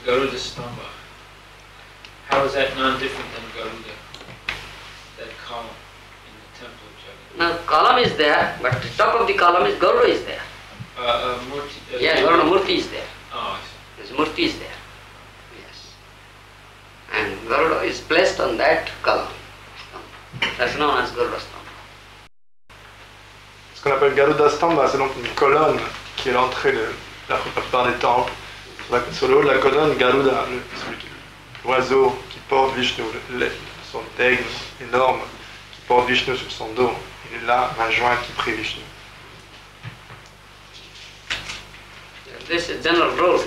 Garuda Stamba. How is that non-different than Garuda? That column in the temple of Jagannath. Now column is there, but the top of the column is Garuda is there. Murti. Yeah, Garuda Murti is there. Oh, I see. His Murti is there. Yes. And Garuda is placed on that column. That's known as Garuda Stamba. Ce qu'on appelle Garuda Stamba, c'est donc une colonne qui est l'entrée de la plupart des temples. Sur le haut de la colonne, Garuda, l'oiseau qui porte Vishnu, son aigle énorme qui porte Vishnu sur son dos. Il est là, main jointe, qui prie Vishnu. This is general rule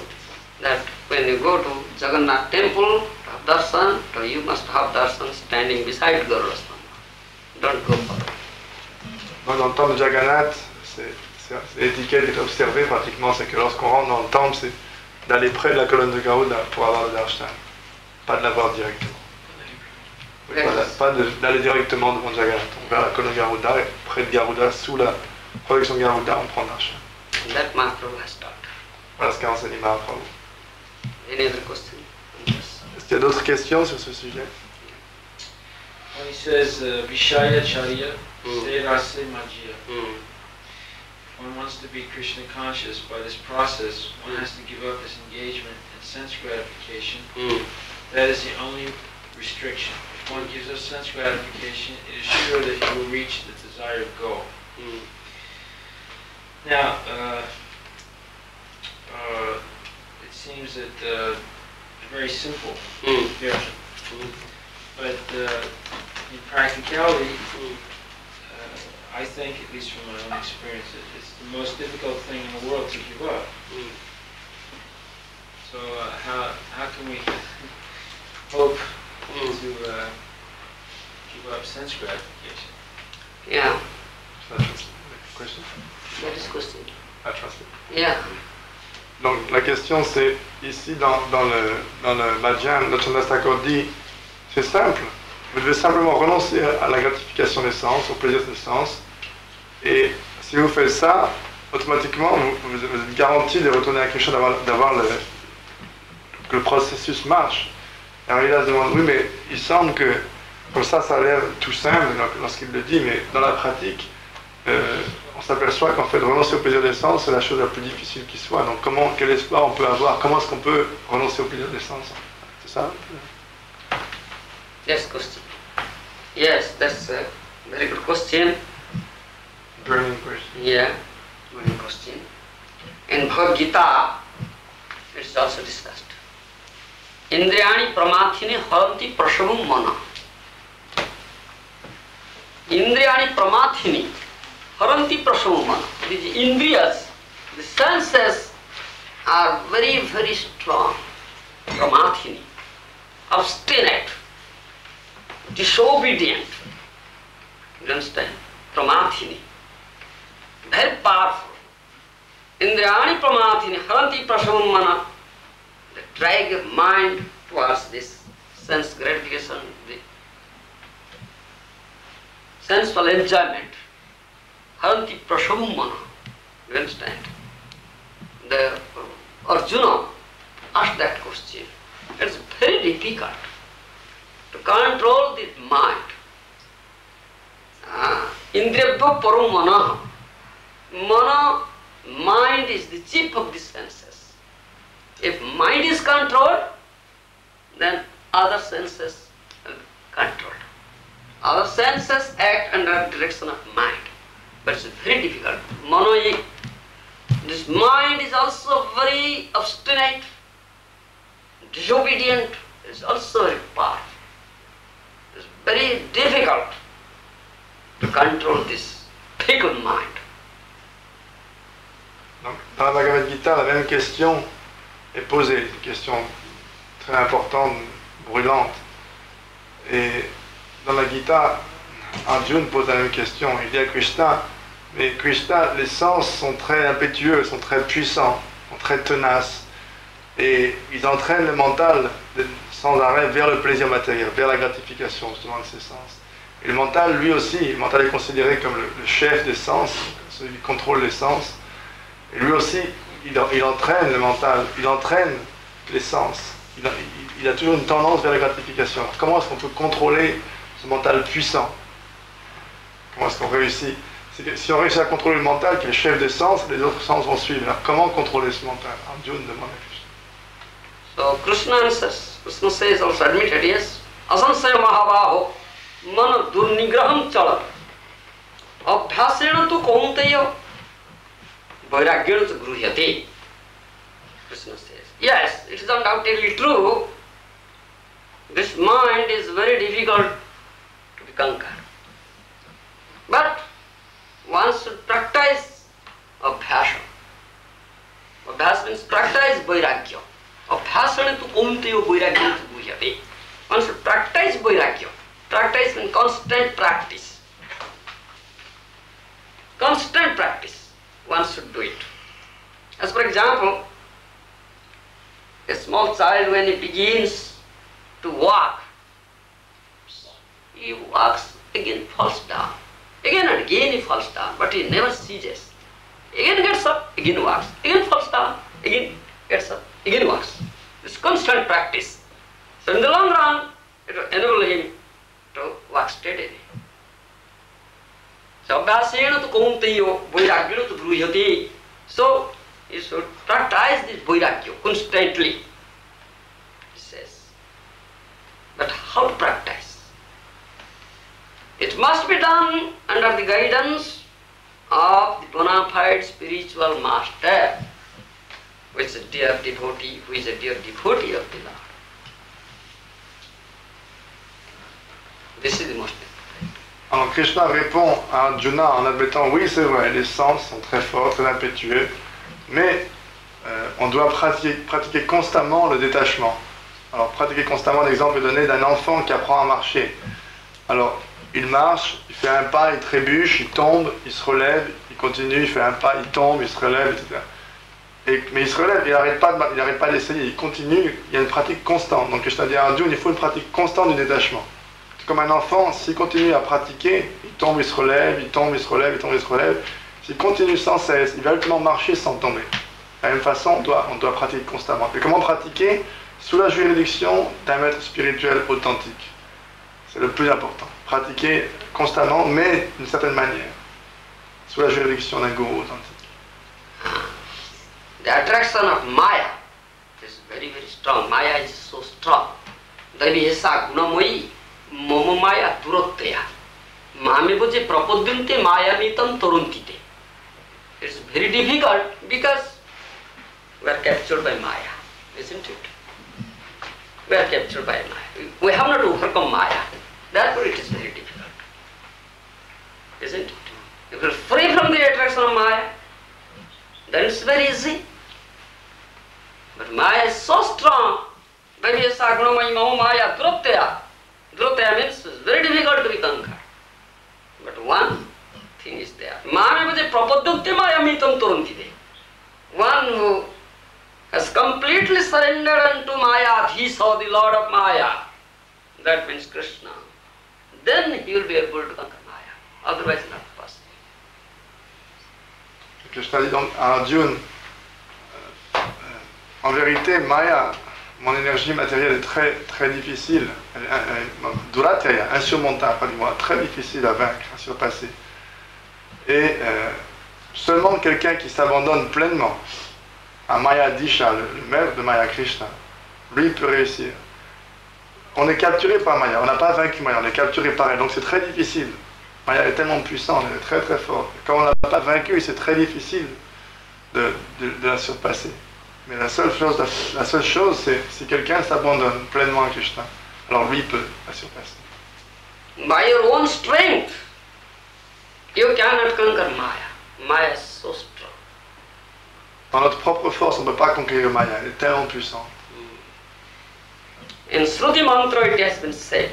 that when you go to Jagannath temple to have darshan, so you must have darshan standing beside Garuda Stamba. Don't go far. Donc dans le temple de Jagannath, l'étiquette est observée pratiquement, c'est que lorsqu'on rentre dans le temple, c'est d'aller près de la colonne de Garuda pour avoir le darshan, pas de l'avoir directement. Pas d'aller directement devant Jagannath, on vers la colonne de Garuda, et près de Garuda, sous la protection de Garuda, on prend le darshan. That Mahaprabhu has taught. Voilà ce qu'a enseigné Mahaprabhu. Any other question? Yes. Est-ce qu'il y a d'autres questions sur ce sujet? When he says Vishaya Charya, Se Rase Majya. One wants to be Krishna conscious. By this process, one has to give up his engagement in sense gratification. That is the only restriction. If one gives up sense gratification, it is sure that he will reach the desired goal. Now, it seems that it's very simple here, but in practicality, I think, at least from my own experience, it's the most difficult thing in the world to give up. So how can we hope to give up sense gratification? Yeah. Question? That is question. I translate. Yeah. Donc la question c'est, ici dans le Madhyan, notre Chandrastakor dit, c'est simple, vous devez simplement renoncer à la gratification des sens, au plaisir des sens, et si vous faites ça, automatiquement vous êtes garanti de retourner à Krishna, que le processus marche. Et Haridas demande, oui mais il semble que, comme ça a l'air tout simple lorsqu'il le dit, mais dans la pratique, on s'aperçoit qu'en fait renoncer au plaisir des sens c'est la chose la plus difficile qui soit. Donc quel espoir on peut avoir? Comment est-ce qu'on peut renoncer au plaisir des sens? C'est ça? Yes, question. Yes, that's a very good question. Burning question. Yeah, burning question. In Bhagavad Gita, it's also discussed. Indriyani pramathini haranti prashavum mana. Indriyani pramathini haranti prashavum mana. These indriyas, the senses are very, very strong. Pramathini, obstinate, disobedient. You understand? Pramathini, very powerful. Indriyani pramathini haranti prashavum mana. They drag your mind towards this sense gratification, the sensual enjoyment. Haranti prashavum mana. You understand? The Arjuna asked that question. It's very difficult to control the mind. Indriyabhya param mana. Mana, mind is the chief of the senses. If mind is controlled, then other senses are controlled. Other senses act under direction of mind. But it's very difficult. This mind is also very obstinate, disobedient, it's also very powerful. It's very difficult to control this fickle mind. Donc, dans la Bhagavad Gita, la même question est posée, une question très importante, brûlante. Et dans la Gita, Arjuna pose la même question. Il dit à Krishna, mais Krishna, les sens sont très impétueux, sont très puissants, sont très tenaces. Et ils entraînent le mental sans arrêt vers le plaisir matériel, vers la gratification justement de ces sens. Et le mental, lui aussi, le mental est considéré comme le chef des sens, celui qui contrôle les sens. Et lui aussi, il entraîne le mental, il entraîne les sens. Il a toujours une tendance vers la gratification. Alors, comment est-ce qu'on peut contrôler ce mental puissant? Comment est-ce qu'on réussit? C'est que si on réussit à contrôler le mental, qui est le chef des sens, les autres sens vont suivre. Alors comment contrôler ce mental? Arjuna demande à Krishna. So Krishna answers. Krishna says also admitted, yes. Asansaya mahabaho mana durnigraham chala abhyasena tu kaunteya vairagyena tu gruhyate. Krishna says, yes, it is undoubtedly true. This mind is very difficult to be conquered. But one should practice abhyasa. Abhyasa means practice vairagya. Abhyasana tu kaunteya vairagya tu guhyate. One should practice vairagya. Practice means constant practice. Constant practice. One should do it. As for example, a small child, when he begins to walk, he walks, again falls down. Again and again he falls down, but he never ceases. Again gets up, again walks. Again falls down, again gets up, again walks. This constant practice. So in the long run, it will enable him to walk steadily. So abhyasena tu kaunteya vairagyena tu gruhyate. So you should practice this vairagya constantly, he says. But how to practice? It must be done under the guidance of the bona fide spiritual master, who is a dear devotee, of the Lord. This is the most important. Alors Krishna répond à Arjuna en admettant, oui c'est vrai, les sens sont très forts, très impétueux, mais on doit pratiquer constamment le détachement. Alors pratiquer constamment, l'exemple est donné d'un enfant qui apprend à marcher. Alors il marche, il fait un pas, il trébuche, il tombe, il se relève, il continue, il fait un pas, il tombe, il se relève, etc. Mais il se relève, il n'arrête pas d'essayer, il continue, il y a une pratique constante. Donc Krishna dit à Arjuna, il faut une pratique constante du détachement. C'est comme un enfant, s'il continue à pratiquer, il tombe, il se relève, il tombe, il se relève, il tombe, il se relève. S'il continue sans cesse, il va ultimement marcher sans tomber. De la même façon, on doit pratiquer constamment. Et comment pratiquer? Sous la juridiction d'un maître spirituel authentique. C'est le plus important. Pratiquer constamment, mais d'une certaine manière. Sous la juridiction d'un gourou authentique. The attraction of Maya is very, very strong. Maya is so strong. Devi esa gunamoyi mama Maya durotteya. Mame boje prapodyante Maya nitam toruntite. It's very difficult because we are captured by Maya, isn't it? We are captured by Maya. We have not overcome Maya. Therefore it is very difficult. Isn't it? If you are free from the attraction of Maya, then it's very easy. But Maya is so strong. Devi sagunamayi mama Maya durotteya. Durotteya means it's very difficult to be conquered. But one thing is there. Mame boje prapodyante Maya mitam toruntite. One who has completely surrendered unto Maya, he saw the Lord of Maya. That means Krishna. Then he will be able to conquer Maya. Otherwise not possible. Krishna dit donc à Arjuna, en vérité, Maya, mon énergie matérielle est très, très difficile, durateya, insurmontable, pratiquement, très difficile à vaincre, à surpasser. Et seulement quelqu'un qui s'abandonne pleinement à Maya Disha, le maître de Maya Krishna, lui peut réussir. On est capturé par Maya, on n'a pas vaincu Maya, on est capturé par elle, donc c'est très difficile. Maya est tellement puissante, elle est très très forte. Quand on ne l'a pas vaincue, c'est très difficile de la surpasser. Mais la seule chose, c'est si quelqu'un s'abandonne pleinement à Krishna, alors lui peut la surpasser. By your own strength, you cannot conquer Maya. Maya is so strong. Par notre propre force, on ne peut pas conquérir Maya, elle est tellement puissante. In Shruti Mantra it has been said,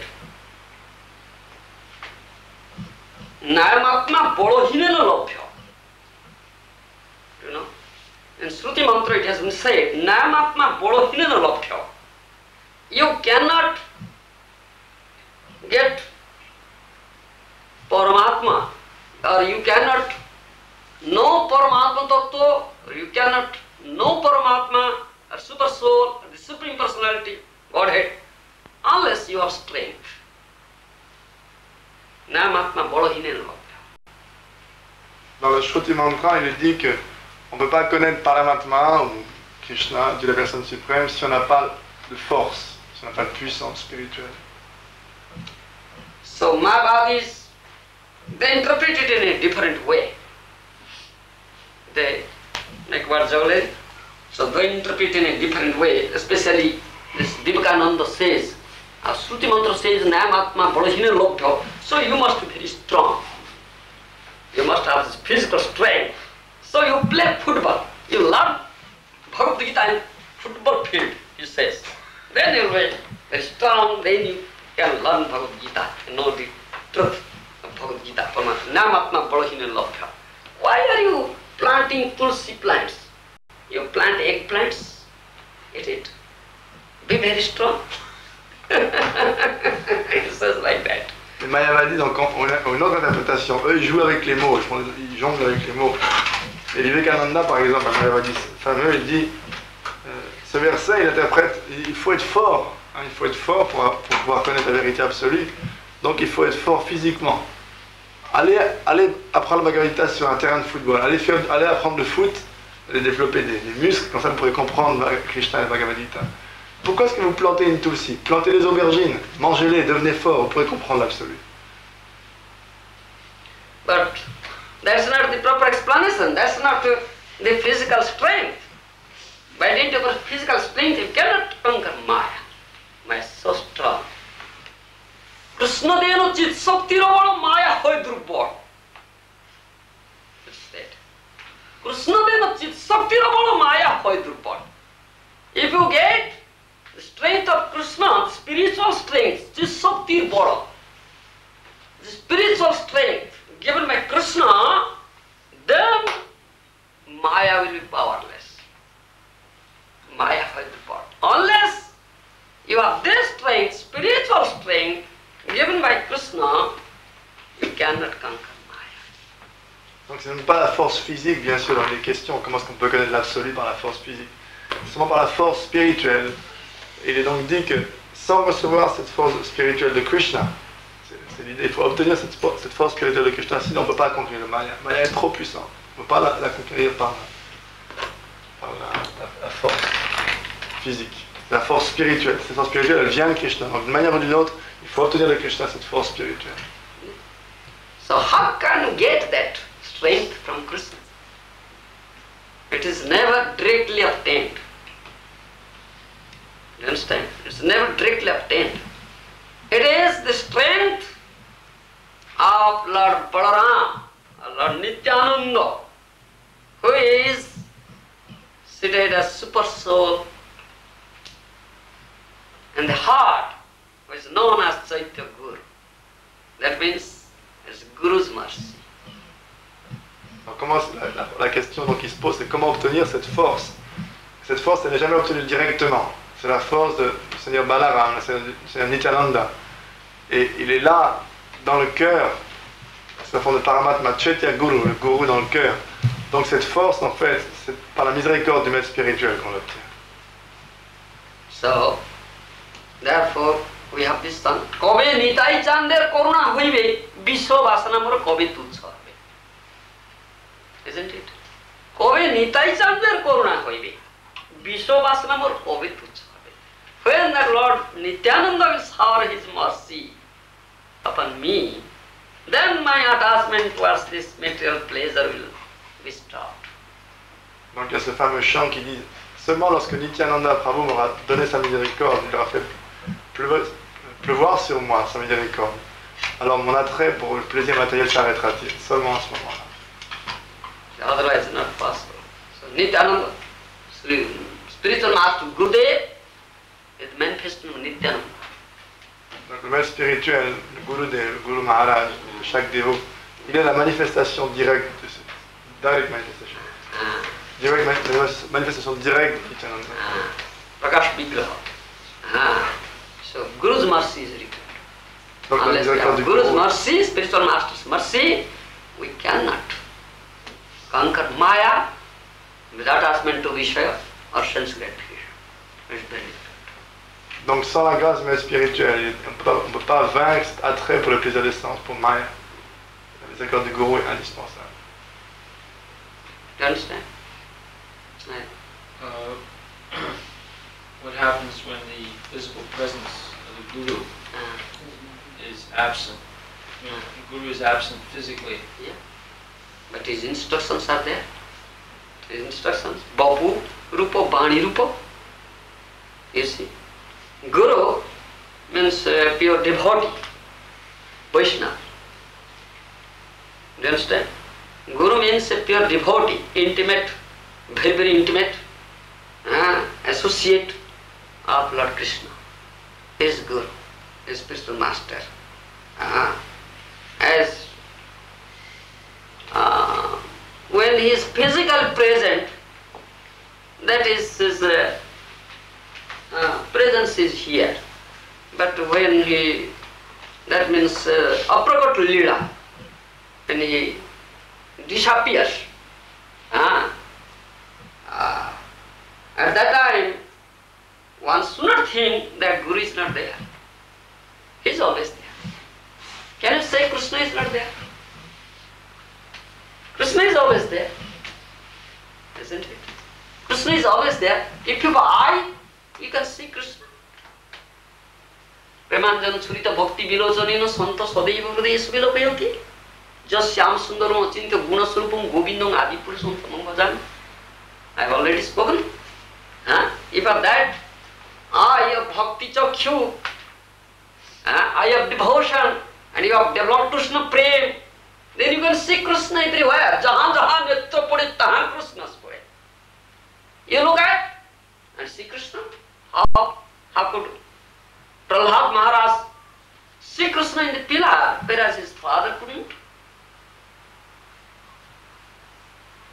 Nayamatma Borohinena Lobhya. You know? In Shruti Mantra it has been said, Nayamatma Borohinena Lobhya. You cannot get Paramatma, or you cannot know Paramatma Tattva, or you cannot know Paramatma, or Super Soul, or the Godhead, unless you have strength. Namatma Bolohine Lobhya. Dans le Shruti Mantra, il est dit que on ne peut pas connaître Paramatma ou Krishna, Dieu la personne suprême, si on n'a pas de force, si on n'a pas de puissance spirituelle. So Mayavadis, they interpret it in a different way. They, like what Jawale, so they interpret in a different way, especially this Vivekananda says, Shruti Mantra says, Namatma Bolohine Lobhya, so you must be very strong. You must have this physical strength. So you play football, you learn Bhagavad Gita in football field, he says. Then you will be very strong, then you can learn Bhagavad Gita, know the truth of Bhagavad Gita. Namatma Bolohine Lobhya. Why are you planting tulsi plants? You plant eggplants, eat it. Be very strong. It says like that. Les Mayavadis donc, ont une autre interprétation. Eux, ils jouent avec les mots, ils jonglent avec les mots. Et Vivekananda, par exemple, un Mayavadi fameux, il dit, ce verset, il interprète, il faut être fort. Hein, il faut être fort pour pouvoir connaître la vérité absolue. Donc il faut être fort physiquement. Allez apprendre la Bhagavad Gita sur un terrain de football. Allez apprendre le foot, allez développer des muscles, comme ça vous pourrez comprendre Krishna et la Bhagavad Gita. Pourquoi est-ce que vous plantez une tulsi? Plantez les aubergines, mangez-les, devenez fort, vous pourrez comprendre l'absolu. But that's not the proper explanation, that's not the physical strength. By dint of physical strength, you cannot conquer Maya. Maya is so strong. Krishna deno chit sakti ravana Maya hoy durbal. It's that. Krishna deno chit sakti ravana Maya hoy durbal. If you get the strength of Krishna, the spiritual strength, chit sakti bala, the spiritual strength given by Krishna, then Maya will be powerless. Maya will be powerless. Unless you have this strength, spiritual strength, given by Krishna, you cannot conquer Maya. Donc ce n'est pas la force physique, bien sûr, dans les questions, comment est-ce qu'on peut connaître l'absolu par la force physique. C'est seulement par la force spirituelle. Il est donc dit que sans recevoir cette force spirituelle de Krishna, c'est l'idée, il faut obtenir cette force spirituelle de Krishna, sinon on ne peut pas conquérir le Maya. Maya est trop puissant. On ne peut pas la conquérir par la force physique. La force spirituelle. Cette force spirituelle, elle vient de Krishna. Donc d'une manière ou d'une autre, il faut obtenir de Krishna cette force spirituelle. So how can you get that strength from Krishna? It is never directly obtained. You understand? It's never directly obtained. It is the strength of Lord Balaram, Lord Nityananda, who is seated as super soul in the heart, who is known as Chaitya Guru. That means it's Guru's mercy. Alors comment la question donc, qui se pose, c'est comment obtenir cette force. Cette force, elle n'est jamais obtenue directement. C'est la force du Seigneur Balaram, du Seigneur Nityananda. Et il est là, dans le cœur. C'est la force de Paramatma, Chaitya Guru, le Guru dans le cœur. Donc cette force, en fait, c'est par la miséricorde du maître spirituel qu'on l'obtient. So, therefore, we have this song. Kobe nitai chander koruna hoibe, bisho vasana mora kobe tuchha hoibe. Isn't it? Kobe nitai chander koruna hoibe, bisho vasana mora kobe tuchha hoibe. When the Lord Nityananda will shower his mercy upon me, then my attachment towards this material pleasure will be stopped. Donc il y a ce fameux chant qui dit seulement lorsque Nityananda Prabhu m'aura donné sa miséricorde, il aura fait pleuvoir sur moi sa miséricorde. Alors mon attrait pour le plaisir matériel s'arrêtera-t-il seulement à ce moment-là. Otherwise, not possible. So Nityananda, spiritual master Gurudev, is manifesting of Nityananda. Donc le maître spirituel, le Guru Maharaj, chaque dévot, il est la manifestation directe de ce direct manifestation. Manifestation directe de Nityananda. Prakash Vigraha. So Guru's mercy is required. Donc la Unless we miséricorde have du Guru's Guru. mercy, spiritual master's mercy, we cannot conquer Maya without attachment to Vishaya or sense gratification. It's very difficult. Donc sans la grâce du maître spirituel, on ne peut pas vaincre cet attrait pour le plaisir des sens, pour Maya. Les accords du gourou est indispensable. You understand? What happens when the physical presence of the guru is absent? You know, the guru is absent physically. Yeah. But his instructions are there. His instructions. Bapu, Rupa, Bani Rupa. You see. Guru means pure devotee. Vaishnava. Do you understand? Guru means a pure devotee, intimate, very, very intimate, associate of Lord Krishna. His Guru, his spiritual master. When he is physically present, that is his presence is here. But when he, that means aprakat lila, when he disappears, at that time one should not think that Guru is not there. He is always there. Can you say Krishna is not there? Krishna is always there, isn't it? Krishna is always there. If you have eye, you can see Krishna. Premanjan Churita Bhakti Vilojanina Santa Sadeva Hridesh Vilopayati Jasyam Sundaram Achinta Guna Surupam Govindam Adipurusam Bhajan. I have already spoken. If of that eye of Bhakti Chakshu, eye of devotion, and you have developed Krishna Prem, then you can see Krishna everywhere. Jahan jahan netra pade tahan Krishna pade. You look at and see Krishna. How could Prahlad Maharaj see Krishna in the pillar, whereas his father couldn't?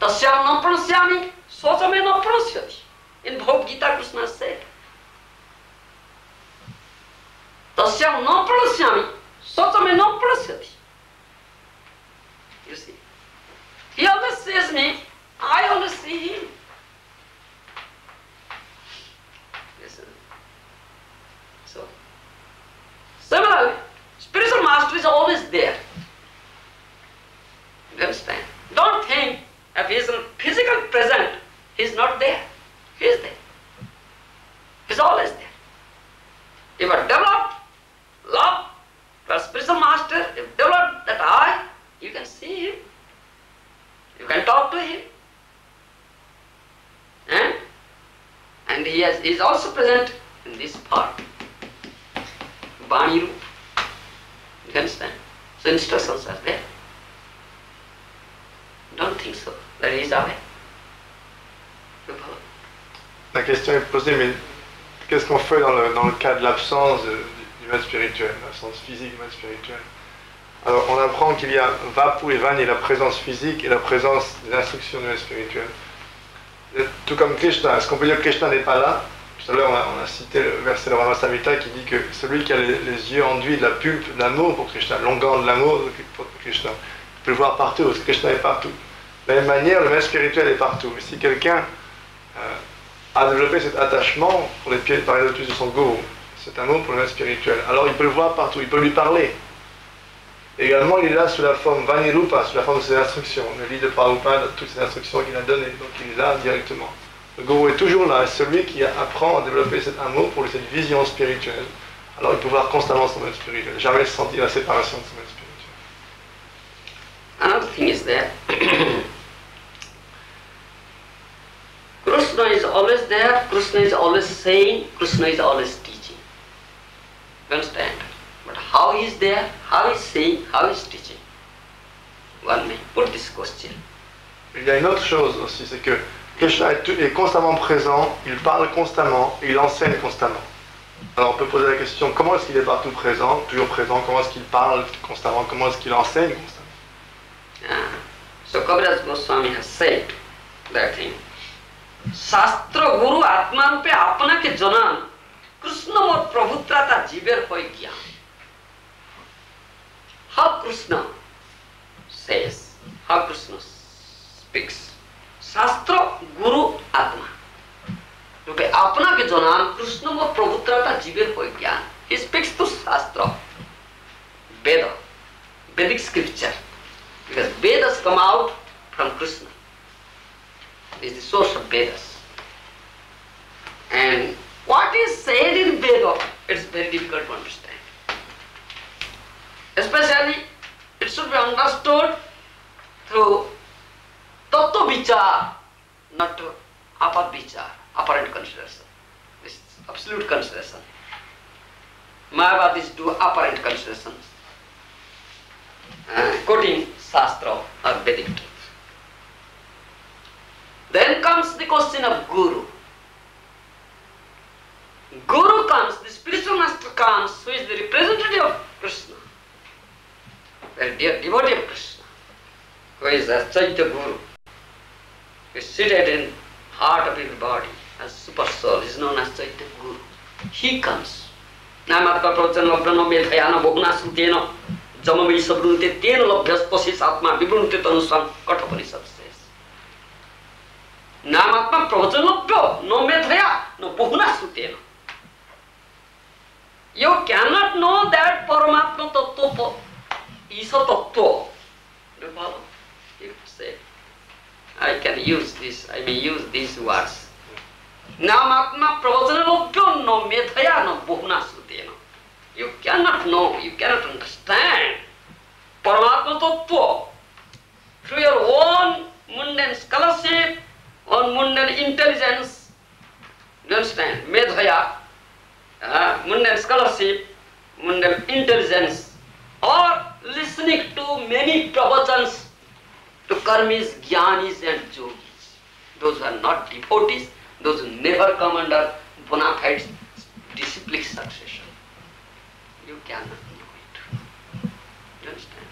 Tasyam na pranasyami, swachame na pranasyati. In Bhagavad Gita, Krishna said, Tasyam na pranasyami, swachame na pranasyati. You see, he always sees me, I always see him. Listen. So, similarly, spiritual master is always there. You understand? Don't think if he is physically present, he is not there. He is there. He is always there. If you develop love for spiritual master, if you develop that eye, you can see him. You can talk to him. And he is also present in this part. Bani Rup. You understand? So instructions are there. Don't think so. That he is away. La question est posée, mais qu'est-ce qu'on fait dans le cas de l'absence du maître spirituel, l'absence physique du maître spirituel? Alors on apprend qu'il y a Vapu et Vani, la présence physique et la présence des instructions du maître spirituel. Tout comme Krishna, est-ce qu'on peut dire que Krishna n'est pas là? Tout à l'heure on a cité le verset de Rama Samhita qui dit que celui qui a les yeux enduits de la pulpe d'amour pour Krishna, l'onguent de l'amour pour Krishna, peut le voir partout, parce que Krishna est partout. De la même manière, le maître spirituel est partout. Et si quelqu'un a développé cet attachement pour les pieds par les lotus de son gourou, cet amour pour le maître spirituel, alors il peut le voir partout, il peut lui parler. Également, il est là sous la forme Vanirupa, sous la forme de ses instructions. Le livre de Prabhupada, toutes ces instructions qu'il a données, donc il est là directement. Le gourou est toujours là, et celui qui apprend à développer cet amour pour cette vision spirituelle, alors il peut voir constamment son maître spirituel, jamais sentir la séparation de son maître spirituel. Another thing is that Krishna is always there, Krishna is always saying, Krishna is always teaching. You understand? But how he is there, how he is saying, how he is teaching? One may put this question. Il y a une autre chose aussi, c'est que Krishna est constamment présent, il parle constamment et il enseigne constamment. Alors on peut poser la question, comment est-ce qu'il est partout présent, toujours présent, comment est-ce qu'il parle constamment, comment est-ce qu'il enseigne constamment? So Kaviraj Goswami has said that thing. Shastra Guru Atman pe apna ke janan Krishna mor prabhutrata jiber hoy gyan. How Krishna says, how Krishna speaks. Shastra Guru Atma. रूपे आपना के जनान कृष्ण व प्रभुत्रता जीवेर हो ज्ञान. He speaks to Shastra, Veda, Vedic scripture, because Vedas come out from Krishna. It is the source of Vedas. And what is said in Veda, it's very difficult to understand. Especially, it should be understood through Tattva Vichar, not to Apat Vichar, apparent consideration. This is absolute consideration. Mayavadis do apparent considerations, quoting Shastra or Vedic truth. Then comes the question of Guru. Guru comes, the spiritual master comes, who is the representative of Krishna, the devotee of Krishna, who is a Chaitya Guru, who is seated in heart of everybody as super soul, is known as Chaitya Guru. He comes. Namatma pravachan labdhano medhayana bhuvna sutena jamavai sabrunte tena labhyas pasis atma vibrunte tanusam kathapanishat says. Namatma pravachan labdho no medhaya no bhuvna sutena. You cannot know that Paramatma Tattva, Isa Tattva. Do you follow? You say, I can use this, I may use these words. Namatma pravacana labdho no medhaya no bhuvna sutena. You cannot know, you cannot understand Paramatma Tattva through your own mundane scholarship, own mundane intelligence. Do you understand? Medhaya. Mundane scholarship, mundane intelligence, or listening to many pravachans to karmis, jnanis and yogis. Those who are not devotees, those who never come under bona fide disciplic succession. You cannot know it. You understand?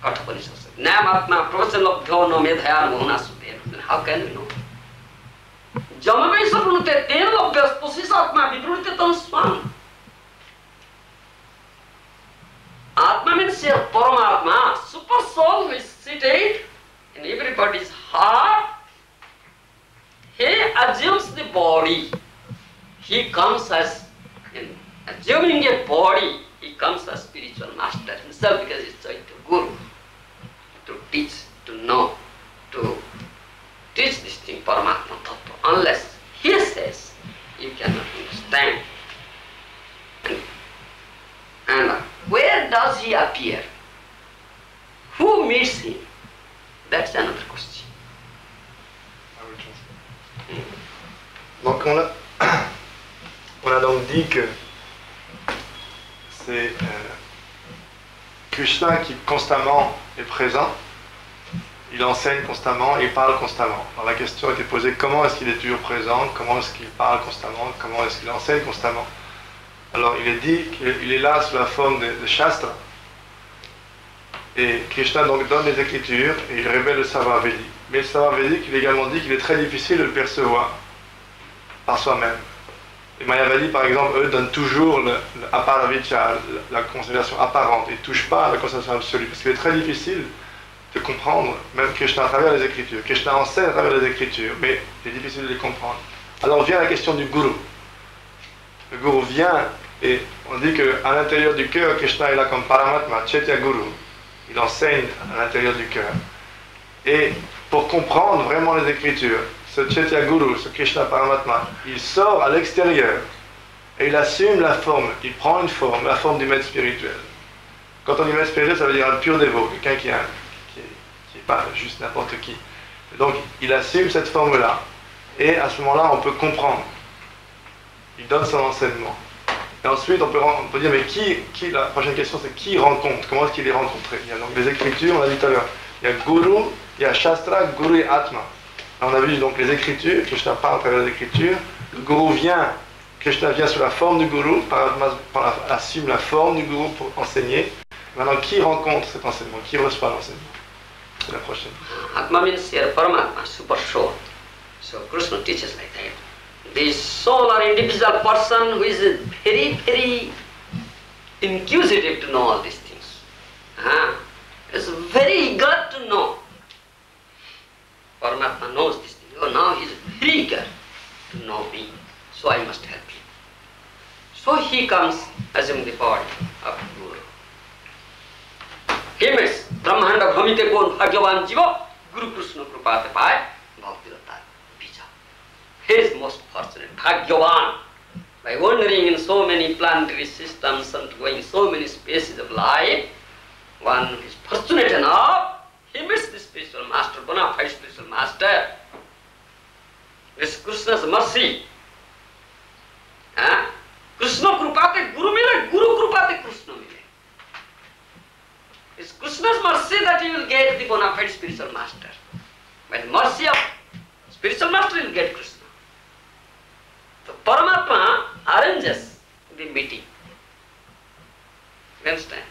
Kathapanishat says, Namatma pravachan labdho no medhaya bhuvna sutena. How can we know? Jamavai sabrunte tena labhyas pasis atma vibrunte tanusam. Atma means here Paramatma, super soul who is seated in everybody's heart. He assumes the body. He comes as, in assuming a body, he comes as spiritual master himself because he is Chaitya Guru. To teach, to know, to teach this thing, Paramatma Tattva. Unless he says, you cannot understand. And where does he appear? Who meets him? That's another question. Donc on a donc dit que c'est Krishna qui constamment est présent, il enseigne constamment, il parle constamment. Alors la question était posée, comment est-ce qu'il est toujours présent, comment est-ce qu'il parle constamment, comment est-ce qu'il enseigne constamment. Alors il est dit qu'il est là sous la forme de Shastra. Et Krishna donc donne les écritures et il révèle le savoir védique. Mais le savoir védique, il est également dit qu'il est très difficile de le percevoir par soi-même. Les Mayavadis, par exemple, eux donnent toujours le aparavicha, la considération apparente, ils ne touchent pas à la considération absolue, parce qu'il est très difficile de comprendre, même Krishna à travers les écritures. Krishna enseigne à travers les écritures, mais il est difficile de les comprendre. Alors vient la question du Guru. Le Guru vient, et on dit qu'à l'intérieur du cœur, Krishna est là comme Paramatma, Chaitya Guru. Il enseigne à l'intérieur du cœur. Et pour comprendre vraiment les écritures, ce Chaitya Guru, ce Krishna Paramatma, il sort à l'extérieur et il assume la forme, il prend une forme, la forme du maître spirituel. Quand on dit maître spirituel, ça veut dire un pur dévot, quelqu'un qui n'est pas juste n'importe qui. Et donc il assume cette forme-là et à ce moment-là on peut comprendre. Il donne son enseignement. Et ensuite on peut dire mais qui la prochaine question c'est qui rencontre, comment est-ce qu'il est rencontré? Il y a donc les écritures, on l'a dit tout à l'heure. Il y a Guru, il y a Shastra, Guru et Atma. On a vu donc les écritures, Krishna parle à travers les écritures, le Guru vient, Krishna vient sous la forme du Guru, assume la forme du Guru pour enseigner. Maintenant, qui rencontre cet enseignement? Qui reçoit l'enseignement? C'est la prochaine. Atma means here Paramatma, super soul. So Krishna teaches like that. The soul or individual person who is very, very inquisitive to know all these things. Is very eager to know. Paramatma knows this thing. Oh, now he is very eager to know me. so I must help him. So he comes assuming the body of Guru. He meets Brahmanda Bhamite Kon Bhagyavan Jiva, Guru Krishna Krupate Pai, Bhakti-Ratta Bija. He is most fortunate, Bhagyavan. By wandering in so many planetary systems and going so many spaces of life, one is fortunate enough, he meets the spiritual master, bona fide spiritual master. This Krishna's mercy. Krishna Krupate Guru mile, Guru Krupate Krishna mile. It's Krishna's mercy that you will get the bona fide spiritual master. By the mercy of spiritual master, you will get Krishna. So Paramatma arranges the meeting. You understand?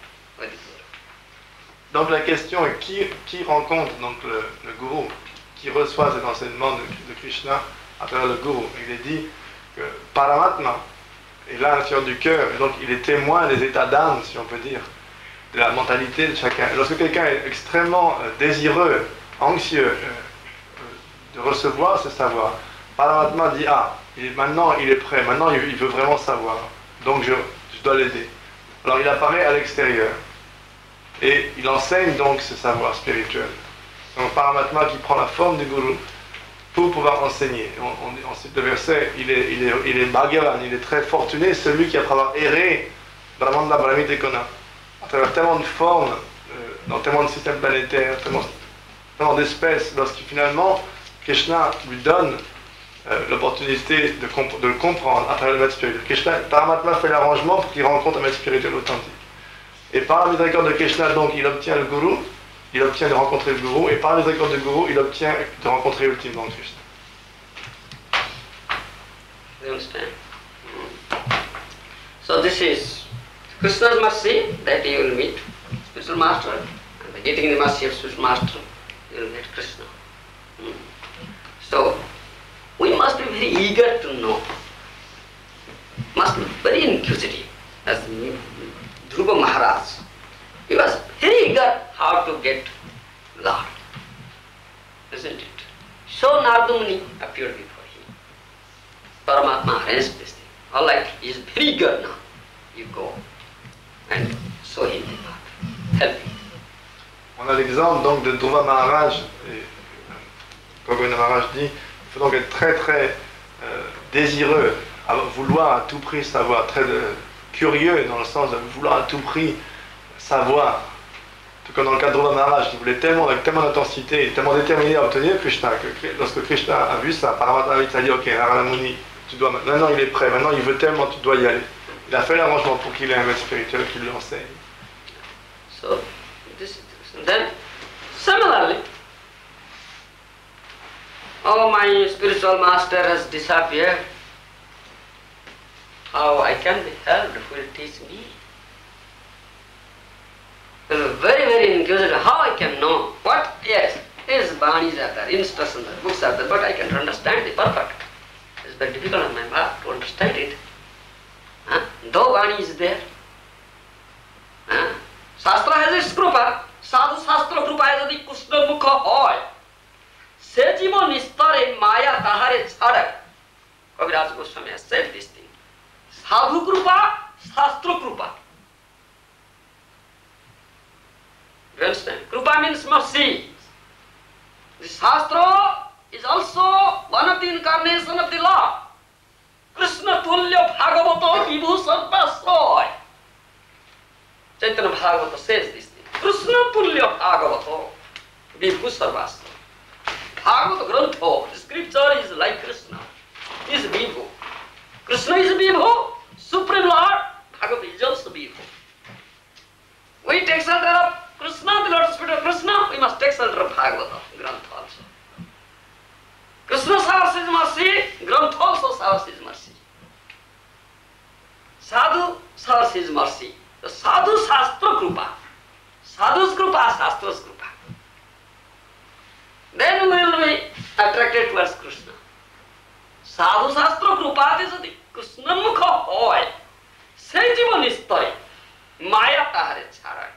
Donc la question est qui rencontre donc le gourou, qui reçoit cet enseignement de Krishna à travers le gourou. Il est dit que Paramatma est là à l'intérieur du cœur, et donc il est témoin des états d'âme, si on peut dire, de la mentalité de chacun. Et lorsque quelqu'un est extrêmement désireux, anxieux de recevoir ce savoir, Paramatma dit maintenant il est prêt, maintenant il veut vraiment savoir, donc je dois l'aider. Alors il apparaît à l'extérieur et il enseigne donc ce savoir spirituel. Donc Paramatma qui prend la forme du gourou pour pouvoir enseigner. On cite le verset, il est Bhagavan, il est très fortuné, celui qui après avoir erré Brahmanda Brahmite Kona, à travers tellement de formes, dans tellement de systèmes planétaires, tellement d'espèces, lorsqu'il finalement Krishna lui donne l'opportunité de le comprendre à travers le maître spirituel. Krishna, Paramatma fait l'arrangement pour qu'il rencontre un maître spirituel authentique. Et par la miséricorde de Krishna, donc, il obtient le gourou, il obtient de rencontrer le gourou, et par la miséricorde du gourou, il obtient de rencontrer ultimement Krishna. You understand? So this is Krishna's mercy that you will meet spiritual master, and by getting the mercy of spiritual master, you will meet Krishna. So we must be very eager to know, must be very inquisitive, as Dhruva Maharaj. He was very eager how to get Lord, isn't it? So Narada Muni appeared before him. Paramatma arranged this thing. All right, he is very eager now. You go and show him the path. Help him. On a l'exemple donc de Dhruva Maharaj, et Govinda Maharaj dit, il faut donc être très très désireux, à vouloir à tout prix savoir, très curieux dans le sens de vouloir à tout prix savoir. Tout comme dans le cas de Dhruva Maharaj, qui voulait tellement, avec tellement d'intensité, tellement déterminé à obtenir Krishna, que lorsque Krishna a vu ça, Paramatma a dit ok, Narada Muni, maintenant il est prêt, maintenant il veut tellement, tu dois y aller. Il a fait l'arrangement pour qu'il ait un maître spirituel qui lui enseigne. So, then, similarly, oh, my spiritual master has disappeared. How I can be helped? Who will teach me? Very, very inquisitive. How I can know? What? Yes, his banis are there, instructions are, books are there, but I can't understand the perfect. It's very difficult on my part to understand it. Though Vani is there. Shastra has its krupa. Sadhu Shastra krupa has the Krishna Mukha hoy. Sejimo nistare maya tahare chhada. Kaviraj Goswami has said this thing. Sadhu krupa, Shastra krupa. You understand? Krupa means mercy. The Shastra is also one of the incarnation of the Lord. Krishna Tulya Bhagavato Vibhu Sarvasoy. Chaitanya Bhagavata says this thing. Krishna Tulya Bhagavato Vibhu Sarvasoy. Bhagavata Grantho, the scripture is like Krishna. He is Vibhu. Krishna is Vibhu, Supreme Lord. Bhagavata is also Vibhu. We take shelter of Krishna, the Lord Spirit of Krishna, we must take shelter of Bhagavata Grantha also. Krishna showers his mercy, Grantha also showers his mercy. Sadhu showers his mercy. The Sadhu Shastra Krupa. Sadhu's Krupa, Shastra's Krupa. Then we will be attracted towards Krishna. Sadhu Shastra Krupa is the Krishna Mukha hoy. Sejiva nistari. Maya tahare chhara.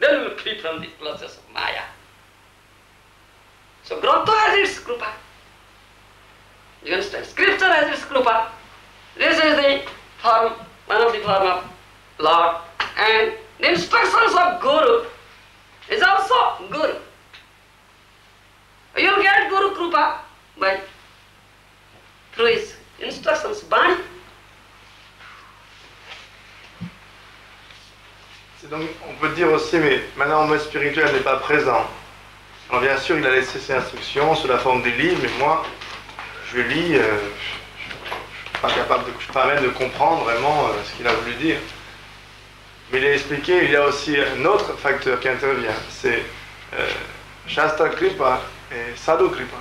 Then we will free from the clutches of Maya. So Grantha has its Krupa. You understand? Scripture has its Krupa. This is the form, one of the form of Lord. And the instructions of Guru is also Guru. You will get Guru Krupa by through his instructions, Bani. Donc on peut dire aussi, mais maintenant mon mode spirituel n'est pas présent. Alors bien sûr, il a laissé ses instructions sous la forme des livres, mais moi, je lis, je ne suis pas même de comprendre vraiment ce qu'il a voulu dire. Mais il a expliqué, il y a aussi un autre facteur qui intervient, c'est Shastra Kripa et Sadhu Kripa.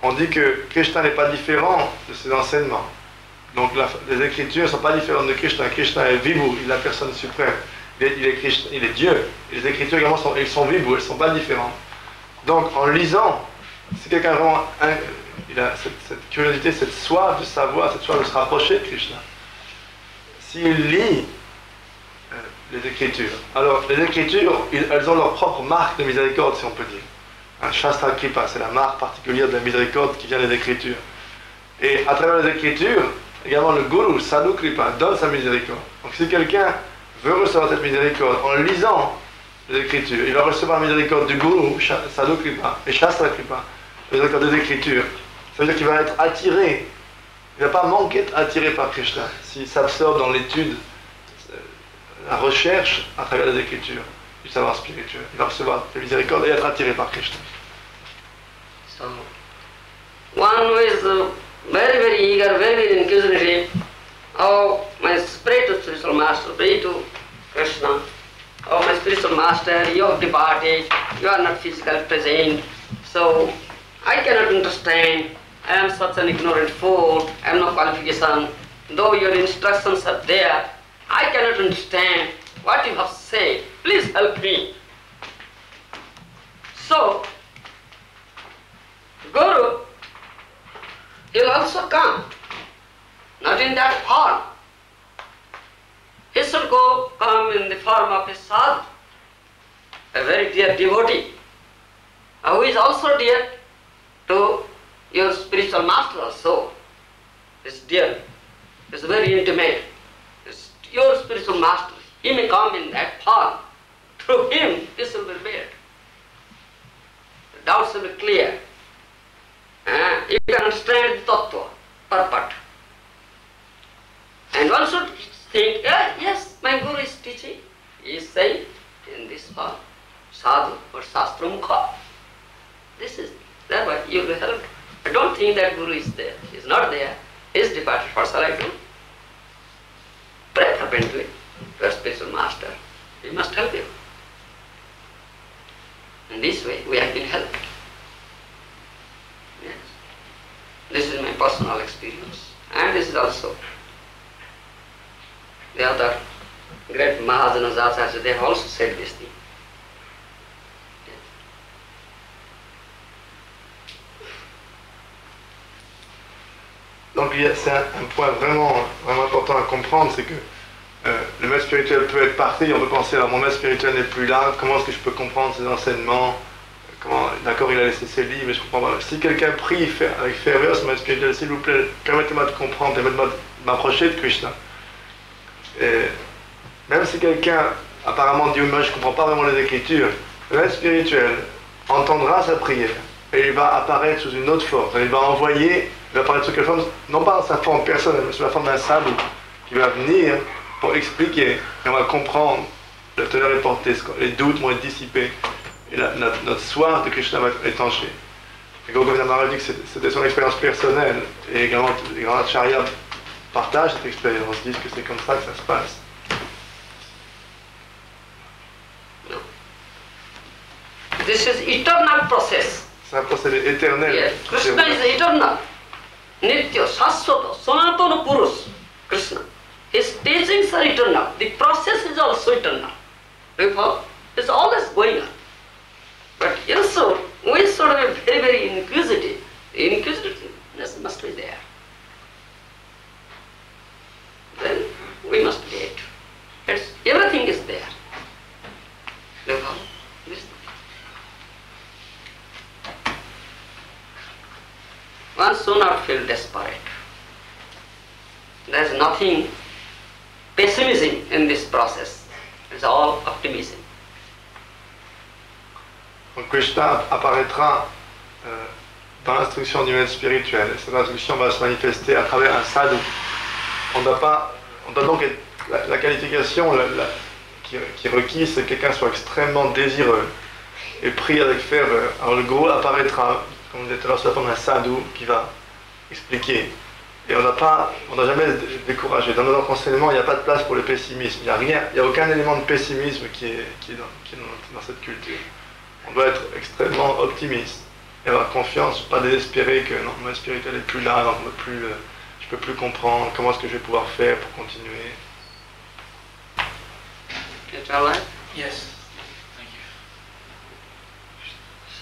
On dit que Krishna n'est pas différent de ses enseignements. Donc les écritures ne sont pas différentes de Krishna. Krishna est Vibhu, il est la personne suprême. Il est Dieu. Et les écritures également sont Vibhu, elles ne sont pas différentes. Donc en lisant, si quelqu'un vraiment il a cette curiosité, cette soif de savoir, cette soif de se rapprocher de Krishna, s'il lit les écritures, alors les écritures, elles ont leur propre marque de miséricorde, si on peut dire. Un Shastra Kripa, c'est la marque particulière de la miséricorde qui vient des écritures. Et à travers les écritures, également le Guru, Sadhu Kripa, donne sa miséricorde. Donc si quelqu'un veut recevoir cette miséricorde en lisant les écritures, il va recevoir la miséricorde du Guru, Sadhu Kripa, et Shastra Kripa, la miséricorde des écritures. Ça veut dire qu'il va être attiré, il ne va pas manquer d'être attiré par Krishna, s'il s'absorbe dans l'étude, la recherche à travers les écritures du savoir spirituel. Il va recevoir la miséricorde et être attiré par Krishna. So, one who is very, very eager, very, very inquisitive, oh, my spiritual master, pray to Krishna. Oh, my spiritual master, you have departed, you are not physically present, so I cannot understand. I am such an ignorant fool, I have no qualification. Though your instructions are there, I cannot understand what you have said. Please help me. So, Guru, he will also come, not in that form. He should come in the form of a sadhu, a very dear devotee, who is also dear to your spiritual master also. Is dear, is very intimate. Is your spiritual master. He may come in that form. Through him, this will be made. The doubts will be clear. You can understand the tattva, purport. And one should think, yes, my Guru is teaching. He is saying in this form, sadhu or shastra mukha. This is, thereby you will be helped. I don't think that Guru is there. He is not there. He is departed. What shall I do? Pray fervently to your spiritual master. He must help you. In this way, we have been helped. Yes. This is my personal experience. And this is also the other great Mahajanas Acharya, they have also said this thing. Yes. Donc c'est un point vraiment important à comprendre, c'est que le maître spirituel peut être parti, on peut penser, alors mon maître spirituel n'est plus là, comment est-ce que je peux comprendre ses enseignements, d'accord, il a laissé ses livres, mais je comprends pas. Si quelqu'un prie avec ferveur ce maître spirituel, s'il vous plaît, permettez-moi de comprendre, permettez-moi de m'approcher de Krishna. Et même si quelqu'un apparemment dit, moi je ne comprends pas vraiment les écritures, le maître spirituel entendra sa prière et il va apparaître sous une autre forme, il va apparaître sous quelle forme, non pas sa forme personnelle, mais sous la forme d'un sadhu qui va venir pour expliquer, et on va comprendre, le teneur est porté, les doutes vont être dissipés, et notre soif de Krishna va être étanché. Et Govinda Maharaj dit que c'était son expérience personnelle, et également les grands acharyas partagent cette expérience, disent que c'est comme ça que ça se passe. This is eternal process. C'est un procédé éternel. Yes. Krishna is eternal. Nitya, Shaswata, Sanatana Purus. Krishna. His teachings are eternal. The process is also eternal. Therefore, it's always going on. But also, we should be very, very inquisitive. The inquisitiveness must be there. Then we must get. Everything is there. Therefore, one should not feel desperate. There is nothing pessimism in this process. It's all optimism. Donc Krishna apparaîtra dans l'instruction du maître spirituel. Cette instruction va se manifester à travers un sadhu. On doit donc être, la qualification qui est requise, c'est que quelqu'un soit extrêmement désireux et prie avec ferveur. Alors le guru apparaîtra, comme on disait tout à l'heure, sous la forme d'un sadhu qui va expliquer. Et on n'a jamais découragé. Dans notre enseignement, il n'y a pas de place pour le pessimisme. Il n'y a aucun élément de pessimisme qui est dans cette culture. On doit être extrêmement optimiste et avoir confiance, pas désespérer que non, mon spirituel n'est plus là, donc je ne peux plus comprendre comment est-ce que je vais pouvoir faire pour continuer. It's all right? Yes. Thank you.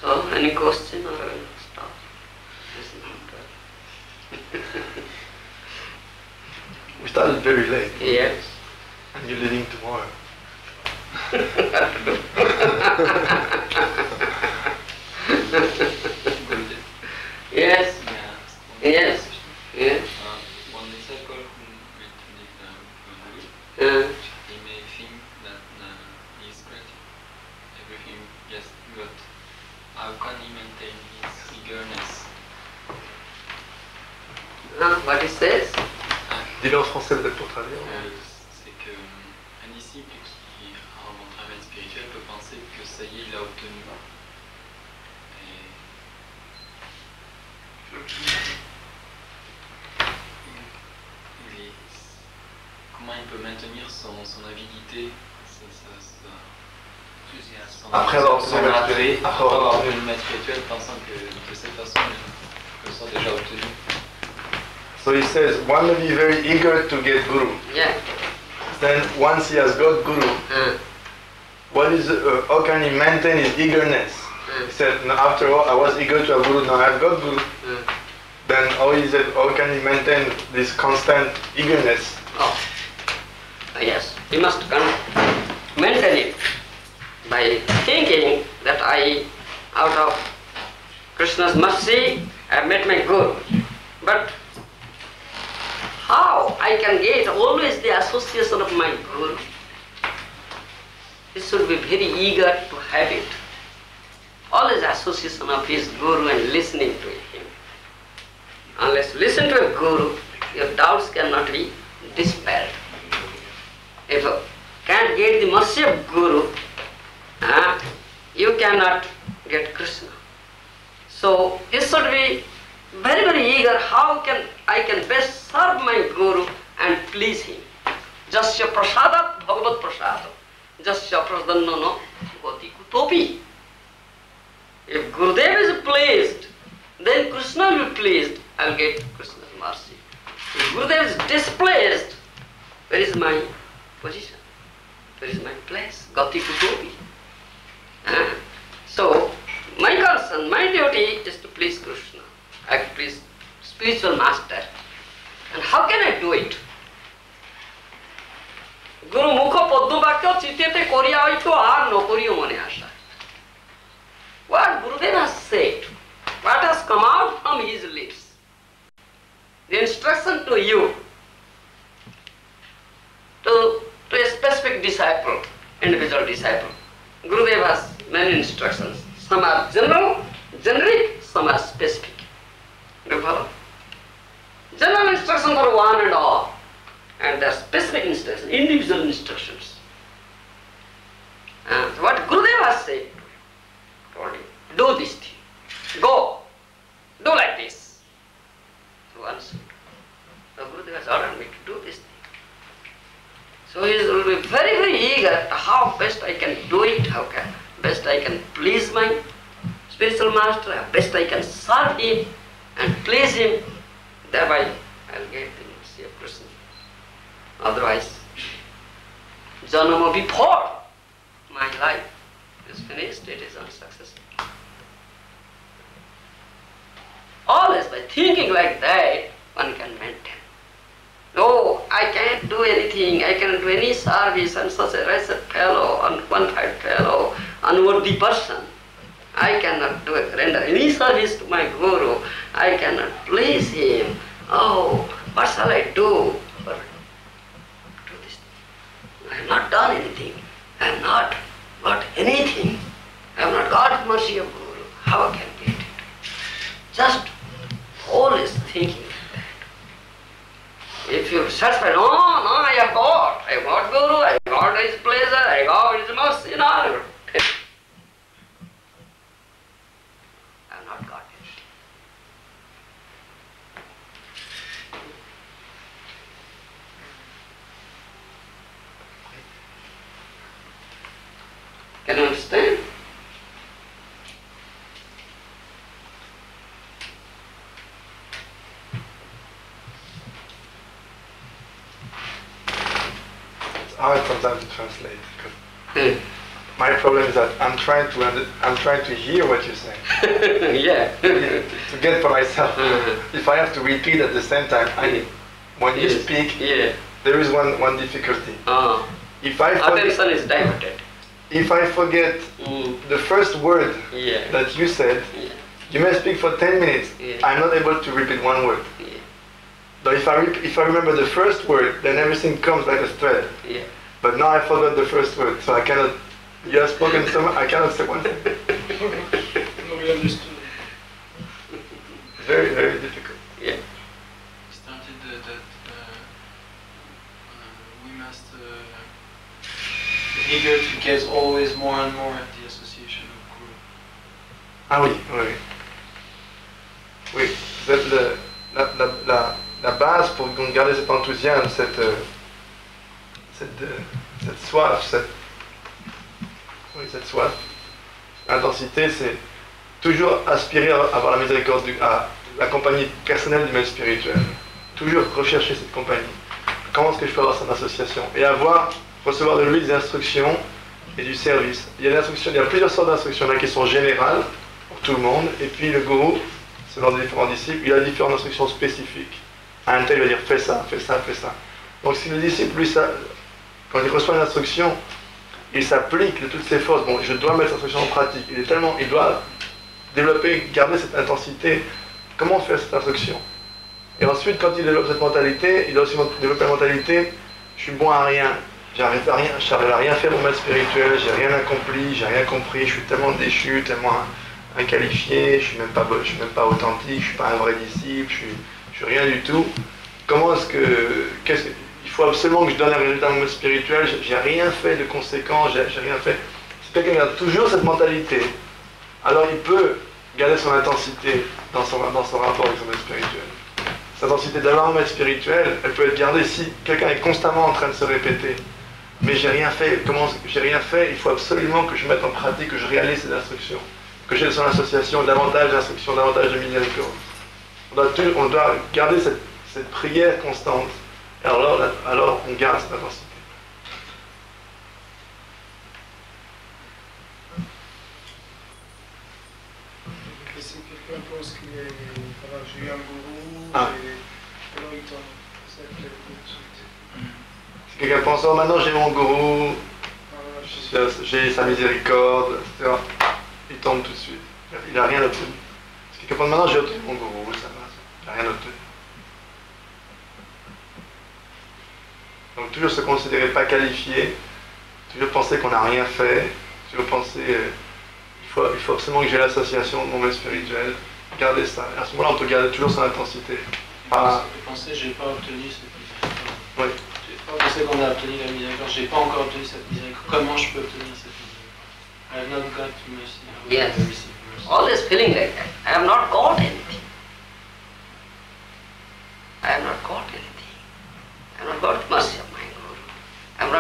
So, any question or stop? We started very late. Yes. And you're leaving tomorrow. Yes. Yes. Yes. One disciple who met with Guru, he may think that he is great, everything, yes, but how can he maintain his eagerness? What he says? Dis-le en français peut-être pour traduire. C'est qu'un disciple qui a rencontré un maître spirituel peut penser que ça y est, il a obtenu. Comment il peut maintenir son avidité, Après avoir son attrait, après avoir obtenu le maître spirituel, pensant que de cette façon, il soit déjà obtenu. So he says, one may be very eager to get Guru. Yeah. Then once he has got Guru, how can he maintain his eagerness? He said, no, after all, I was eager to have Guru, now I've got Guru. Then how can he maintain this constant eagerness? Oh. Yes, he must maintain it by thinking that out of Krishna's mercy, I have met my Guru. But how I can get always the association of my Guru? He should be very eager to have it. Always association of his Guru and listening to him. Unless you listen to a Guru, your doubts cannot be dispelled. If you can't get the mercy of Guru, you cannot get Krishna. So he should be very, very eager, how can I best serve my Guru and please him. Jasya prasada bhagavat prasada. Jasya prasadannana goti kutopi. If Gurudev is pleased, then Krishna will be pleased. I will get Krishna's mercy. If Gurudev is displeased, where is my position? Where is my place? Gati kutopi. So, my concern, my duty is to please Krishna. I have to please spiritual master. And how can I do it? Guru Mukha Padma Vakya Chitete Koriya Hoito Ar No Koriyo Mone Asha. What Gurudev has said, what has come out from his lips, the instruction to you, to a specific disciple, individual disciple. Gurudev has many instructions. Some are general, generic, some are specific. Do you follow? General instructions are one and all, and there are specific instructions, individual instructions. And what Gurudev has said, told you, do this thing, go, do like this. So one should. So Gurudev has ordered me to do this thing. So he will be very, very eager how best I can do it, how best I can please my spiritual master, how best I can serve him and please him, thereby I will get the mercy of Krishna. Otherwise, janama before my life is finished, it is unsuccessful. Always by thinking like that, one can maintain. No, I can't do anything, I cannot do any service, I'm such a wretched fellow, unqualified fellow, unworthy person. I cannot render any service to my Guru, I cannot please him. Oh, what shall I do for If you satisfied, no, I have got Guru, I got his pleasure, I got his mercy, no, I have not got it. Can you understand? It's hard sometimes to translate because my problem is that I'm trying to hear what you're saying. Yeah. To get for myself. If I have to repeat at the same time, when you Yes. speak, Yeah. there is one difficulty. If I Attention is diverted. if I forget the first word Yeah. that you said, Yeah. you may speak for 10 minutes. Yeah. I'm not able to repeat one word. Yeah. But if I remember the first word, then everything comes like a thread. Yeah. But now I forgot the first word, so I cannot. You have spoken so much, I cannot say one thing. No, we understood. Very, very difficult. Yeah. We started that we must be eager to get always more and more at the association of Guru. Ah oui, oui. Oui, la base pour garder cet enthousiasme, cette soif, cette soif, l'intensité, c'est toujours aspirer à avoir la miséricorde, à la compagnie personnelle du maître spirituel. Toujours rechercher cette compagnie. Comment est-ce que je peux avoir cette association? Et recevoir de lui des instructions et du service. Il y a plusieurs sortes d'instructions. Il y en a qui sont générales pour tout le monde, et puis le gourou, selon les différents disciples, il a différentes instructions spécifiques. À un tel, il va dire fais ça, fais ça, fais ça. Donc si le disciple, lui, quand il reçoit une instruction, il s'applique de toutes ses forces. Bon, je dois mettre cette instruction en pratique. Il doit développer, garder cette intensité. Comment faire cette instruction? Et ensuite, quand il développe cette mentalité, il doit aussi développer la mentalité, je suis bon à rien. J'arrive à rien faire pour maître spirituel, j'ai rien accompli, j'ai rien compris, je suis tellement déchu, tellement inqualifié, je suis même pas authentique, je suis pas un vrai disciple, je suis rien du tout. Comment il faut absolument que je donne un résultat à mon maître spirituel, j'ai rien fait de conséquent, j'ai rien fait. Si quelqu'un garde toujours cette mentalité, alors il peut garder son intensité dans son rapport avec son maître spirituel. Cette intensité d'avoir un maître spirituel, elle peut être gardée si quelqu'un est constamment en train de se répéter. Mais j'ai rien fait, il faut absolument que je mette en pratique, que je réalise ces instructions, que j'ai son association, davantage d'instructions, davantage de miséricorde. On doit garder cette prière constante, et alors on garde cette intensité. Si quelqu'un pense j'ai eu un gourou, Ah. alors il tombe. Ça fait tout de suite. Si quelqu'un pense, oh maintenant j'ai mon gourou, Alors, j'ai sa miséricorde, etc., il tombe tout de suite. Il n'a rien obtenu. Si quelqu'un pense, maintenant j'ai obtenu mon gourou, ça va, il n'a rien obtenu. Donc toujours se considérer pas qualifié, toujours penser qu'on n'a rien fait, toujours penser, il faut absolument que j'ai l'association de mon maître spirituel, garder ça. Et à ce moment-là, on peut garder toujours son intensité. Je pensais, j'ai pas obtenu cette miséricorde. Oui. J'ai pas pensé qu'on a obtenu la miséricorde, j'ai pas encore obtenu cette miséricorde. Comment je peux obtenir cette miséricorde? I have not got mercy. How Yes. can I receive mercy? Always feeling like that. I have not got anything. I have not got anything. I have not got mercy of my Guru. I have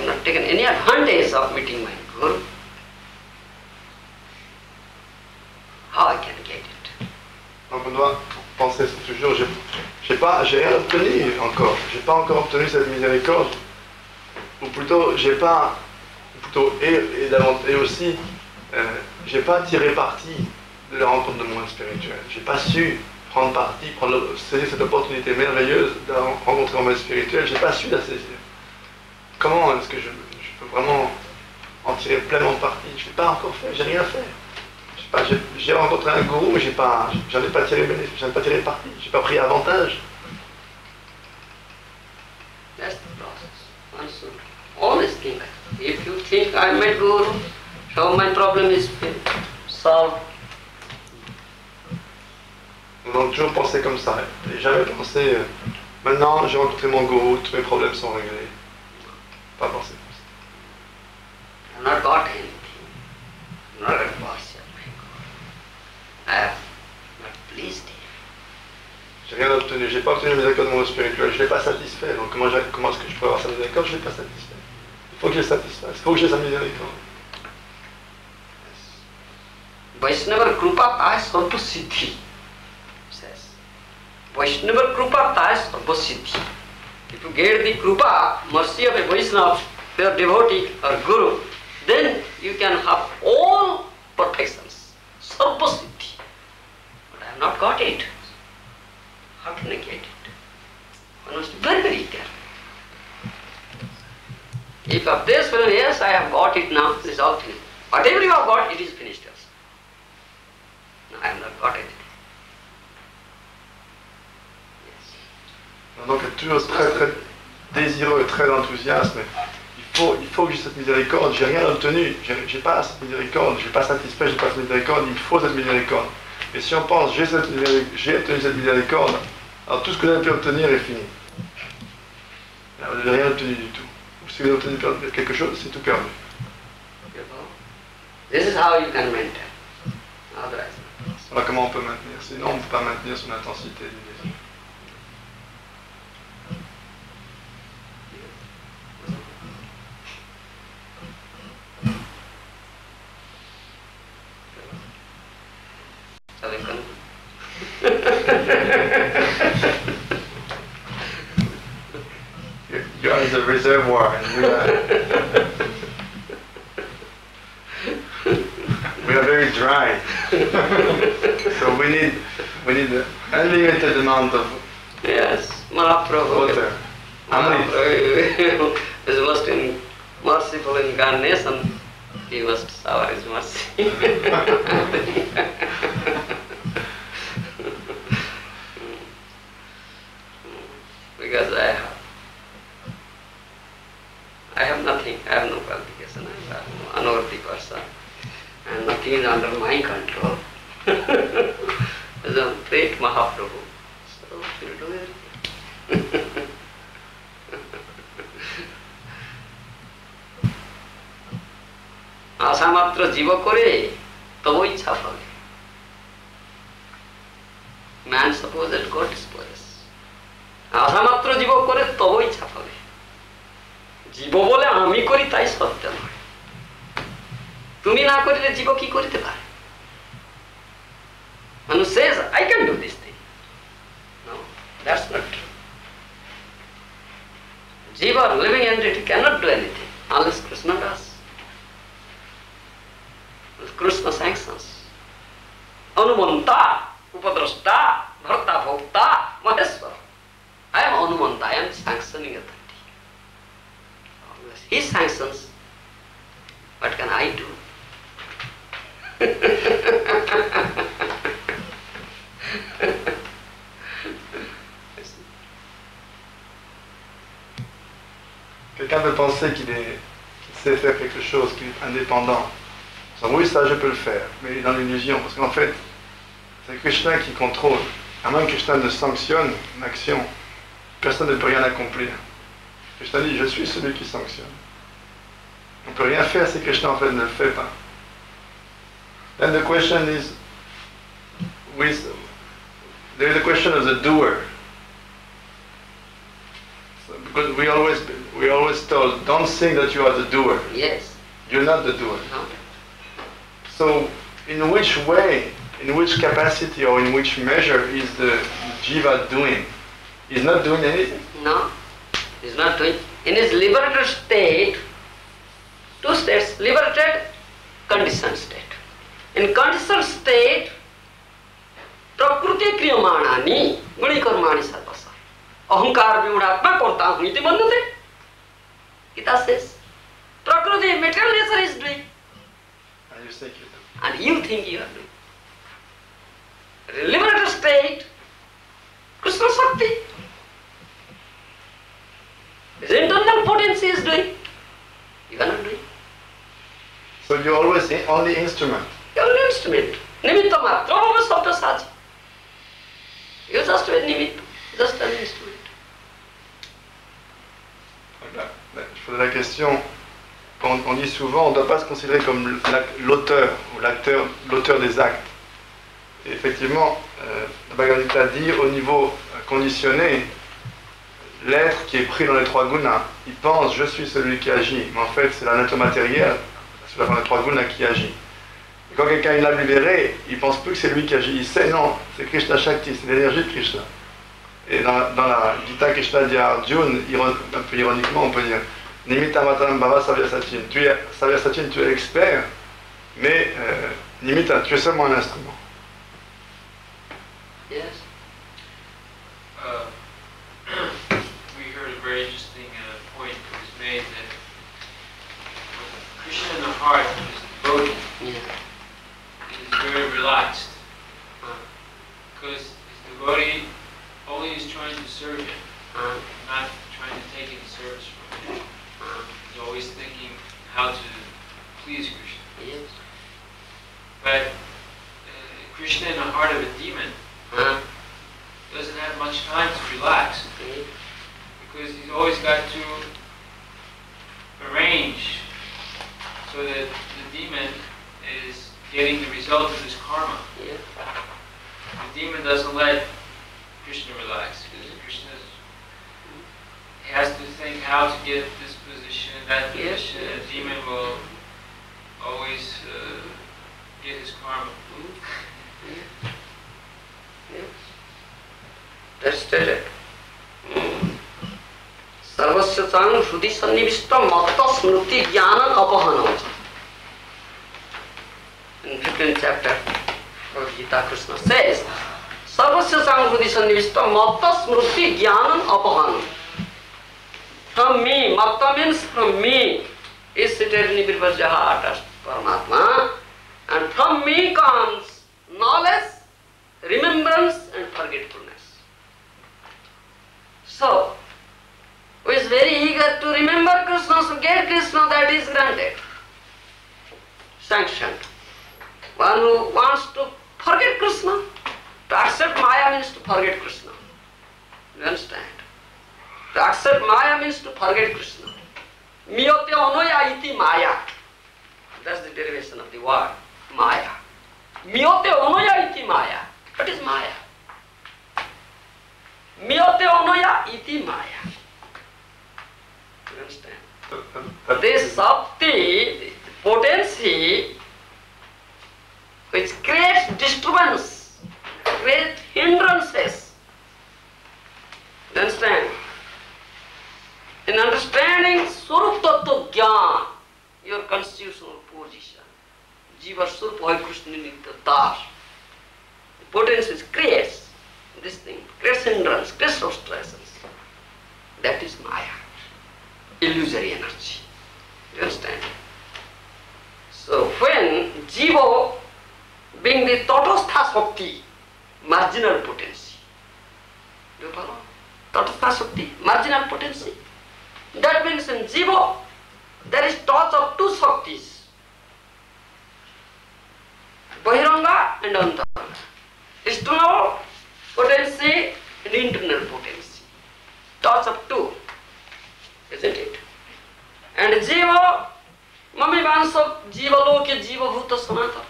not taken any advantage of meeting my Guru. How I can get it? Donc on doit penser toujours, j'ai rien obtenu encore, j'ai pas encore obtenu cette miséricorde, ou plutôt et aussi j'ai pas tiré parti de la rencontre de mon maître spirituel, j'ai pas su prendre parti, saisir cette opportunité merveilleuse de rencontrer mon maître spirituel, j'ai pas su la saisir. Comment est-ce que je peux vraiment en tirer pleinement parti? Je l'ai pas encore fait, j'ai rien fait. J'ai rencontré un gourou, mais j'en ai pas tiré parti, j'ai pas pris avantage. That's the process. One should always think like that. If you think I met Guru, so my problem is solved. On doit toujours penser comme ça, et jamais penser Maintenant, j'ai rencontré mon gourou, tous mes problèmes sont réglés. Pas penser comme ça. I have not got anything. Not a partial. I have not pleased him. J'ai rien obtenu, j'ai pas obtenu la miséricorde de mon spirituel, je l'ai pas satisfait. Donc comment est-ce que je peux avoir sa miséricorde? Je l'ai pas satisfait. Il faut que je le satisfasse, il faut que j'ai sa miséricorde. Vaishnava Krupa Taya Sarva Siddhi says. Vaishnava Krupa Taya Sarva Siddhi. If you get the Krupa, mercy of a Vaishnava, your devotee or Guru, then you can have all protections. Sarva Siddhi. But I have not got it. How can I get it? One must be very, very careful. If of this fellow, yes, I have got it now, this is all finished. Whatever you have got, it is finished also. No, I have not got anything. Yes. Donc être toujours très désireux et très enthousiaste, mais il faut que j'ai cette miséricorde, j'ai rien obtenu, j'ai pas cette miséricorde, j'ai pas satisfait, j'ai pas cette miséricorde, il me faut cette miséricorde. Et si on pense j'ai obtenu cette miséricorde, alors tout ce que vous avez pu obtenir est fini. Alors, vous n'avez rien obtenu du tout. Si vous avez obtenu quelque chose, c'est tout perdu. This is how you can maintain. Otherwise. Voilà comment on peut maintenir. Sinon, on ne peut pas maintenir son intensité du désir. You are the reservoir, and we are very dry. So we need an unlimited amount of Mahaprabhu water. Mahaprabhu is most merciful incarnation. He must shower his mercy. Because I have nothing, I have no qualification, I am an unworthy person, and nothing is under my control. As a great Mahaprabhu, so he will do everything. आशा मात्र जीव करे तब इच्छा फले. Man suppose that God disposes. आशा मात्र जीव करे तब इच्छा फले. জীব বলে আমি করি তাই সত্য নয়. তুমি না করিলে জীব কি করিতে পারে? Manu says, I can do this thing. No, that's not true. Jiva, living entity, cannot do anything unless Krishna does. Krishna sanctions. Anumanta, Upadrashta, Bharta, Bhokta, Maheshwara. I am Anumanta, I am sanctioning authority. He sanctions. What can I do? Quelqu'un peut penser qu'il sait faire quelque chose, qu'il est indépendant. Donc, oui, ça je peux le faire, mais il est dans l'illusion, parce qu'en fait, c'est Krishna qui contrôle. À moins que Krishna ne sanctionne une action, personne ne peut rien accomplir. Krishna dit, je suis celui qui sanctionne. On ne peut rien faire si Krishna en fait ne le fait pas. Then the question is, there is a question of the doer. So, because we always told, don't think that you are the doer. Yes. You're not the doer. No. So, in which way, in which capacity or in which measure is the jiva doing? He's not doing anything? No, he's not doing. In his liberated state, two states, liberated, conditioned state. In conditioned state, prakriti kriyamanani guni karmani sarvasa. Ahankar vyudatma karta hu iti manyate. Gita says, prakriti, material nature is doing. And you think you do. And you think you are doing. In liberated state, Krishna Shakti. His internal potency is doing. You are not doing. So you're always the only instrument. You are an instrument. Nimitta matra bhava sabda saji. You are just a nimitta, just an instrument. posais la question, on dit souvent, on ne doit pas se considérer comme l'auteur ou l'auteur des actes. Et effectivement, le Bhagavad Gita dit, au niveau conditionné, l'être qui est pris dans les trois gunas, il pense, je suis celui qui agit, mais en fait, c'est la nature matérielle, c'est la les trois gunas qui agit. Et quand quelqu'un l'a libéré, il pense plus que c'est lui qui agit, il sait, non, c'est Krishna Shakti, c'est l'énergie de Krishna. Et dans la Gita, Krishna dit à Arjuna, un peu ironiquement, on peut dire, Nimitta Matanam Bhava Savyasatin, tu es l'expert, mais Nimitta, tu es seulement un instrument. Yes. We heard a very interesting point that was made that Krishna in the heart is devotee. Yeah. Is very relaxed because his devotee only is trying to serve him, not trying to take any service from him. He's always thinking how to please Krishna. Yes. But Krishna in the heart of a demon doesn't have much time to relax because he's always got to arrange so that the demon is getting the result of his karma. Yeah. The demon doesn't let Krishna relax because Krishna has to think how to get this position, that position. Yes. The demon will always get his karma. Yes. That's stated. Sarvasya Chang Shrudi Sannivishta Matta Smriti Jnana Apahanam. In 15th chapter of Gita, Krishna says, Sarvasya Chang Shrudi Sannivishta Matta Smriti Jnana Apahanam. From me, Matta means from me, is seated in Nibirvajya heart as Paramatma, and from me comes knowledge, remembrance and forgetfulness. So, who is very eager to remember Krishna, to get Krishna, that is granted, sanctioned. One who wants to forget Krishna, to accept Maya means to forget Krishna. You understand? To accept Maya means to forget Krishna. Miyate anoya iti Maya. That's the derivation of the word, Maya. Miyate anoya iti Maya. What is Maya? Miyate anoya iti Maya. You understand? This Shakti, potency, which creates disturbance, creates hindrances. You understand? In understanding Swarup Tattva Jnana, your constitutional position, Jiva Swarup Hai Krishna Nitya Das, the potency creates this thing, creates hindrance, creates frustrations. That is Maya, illusory energy. You understand? So when Jiva, being the Tatastha Shakti, marginal potency, do you follow? Tatastha Shakti, marginal potency. That means in Jiva, there is touch of two Shaktis, Bahiranga and Antaranga. External potency and internal potency. Touch of two, isn't it? And Jiva, Mami Vansa, Jiva Loke, Jiva Bhuta Sanatana.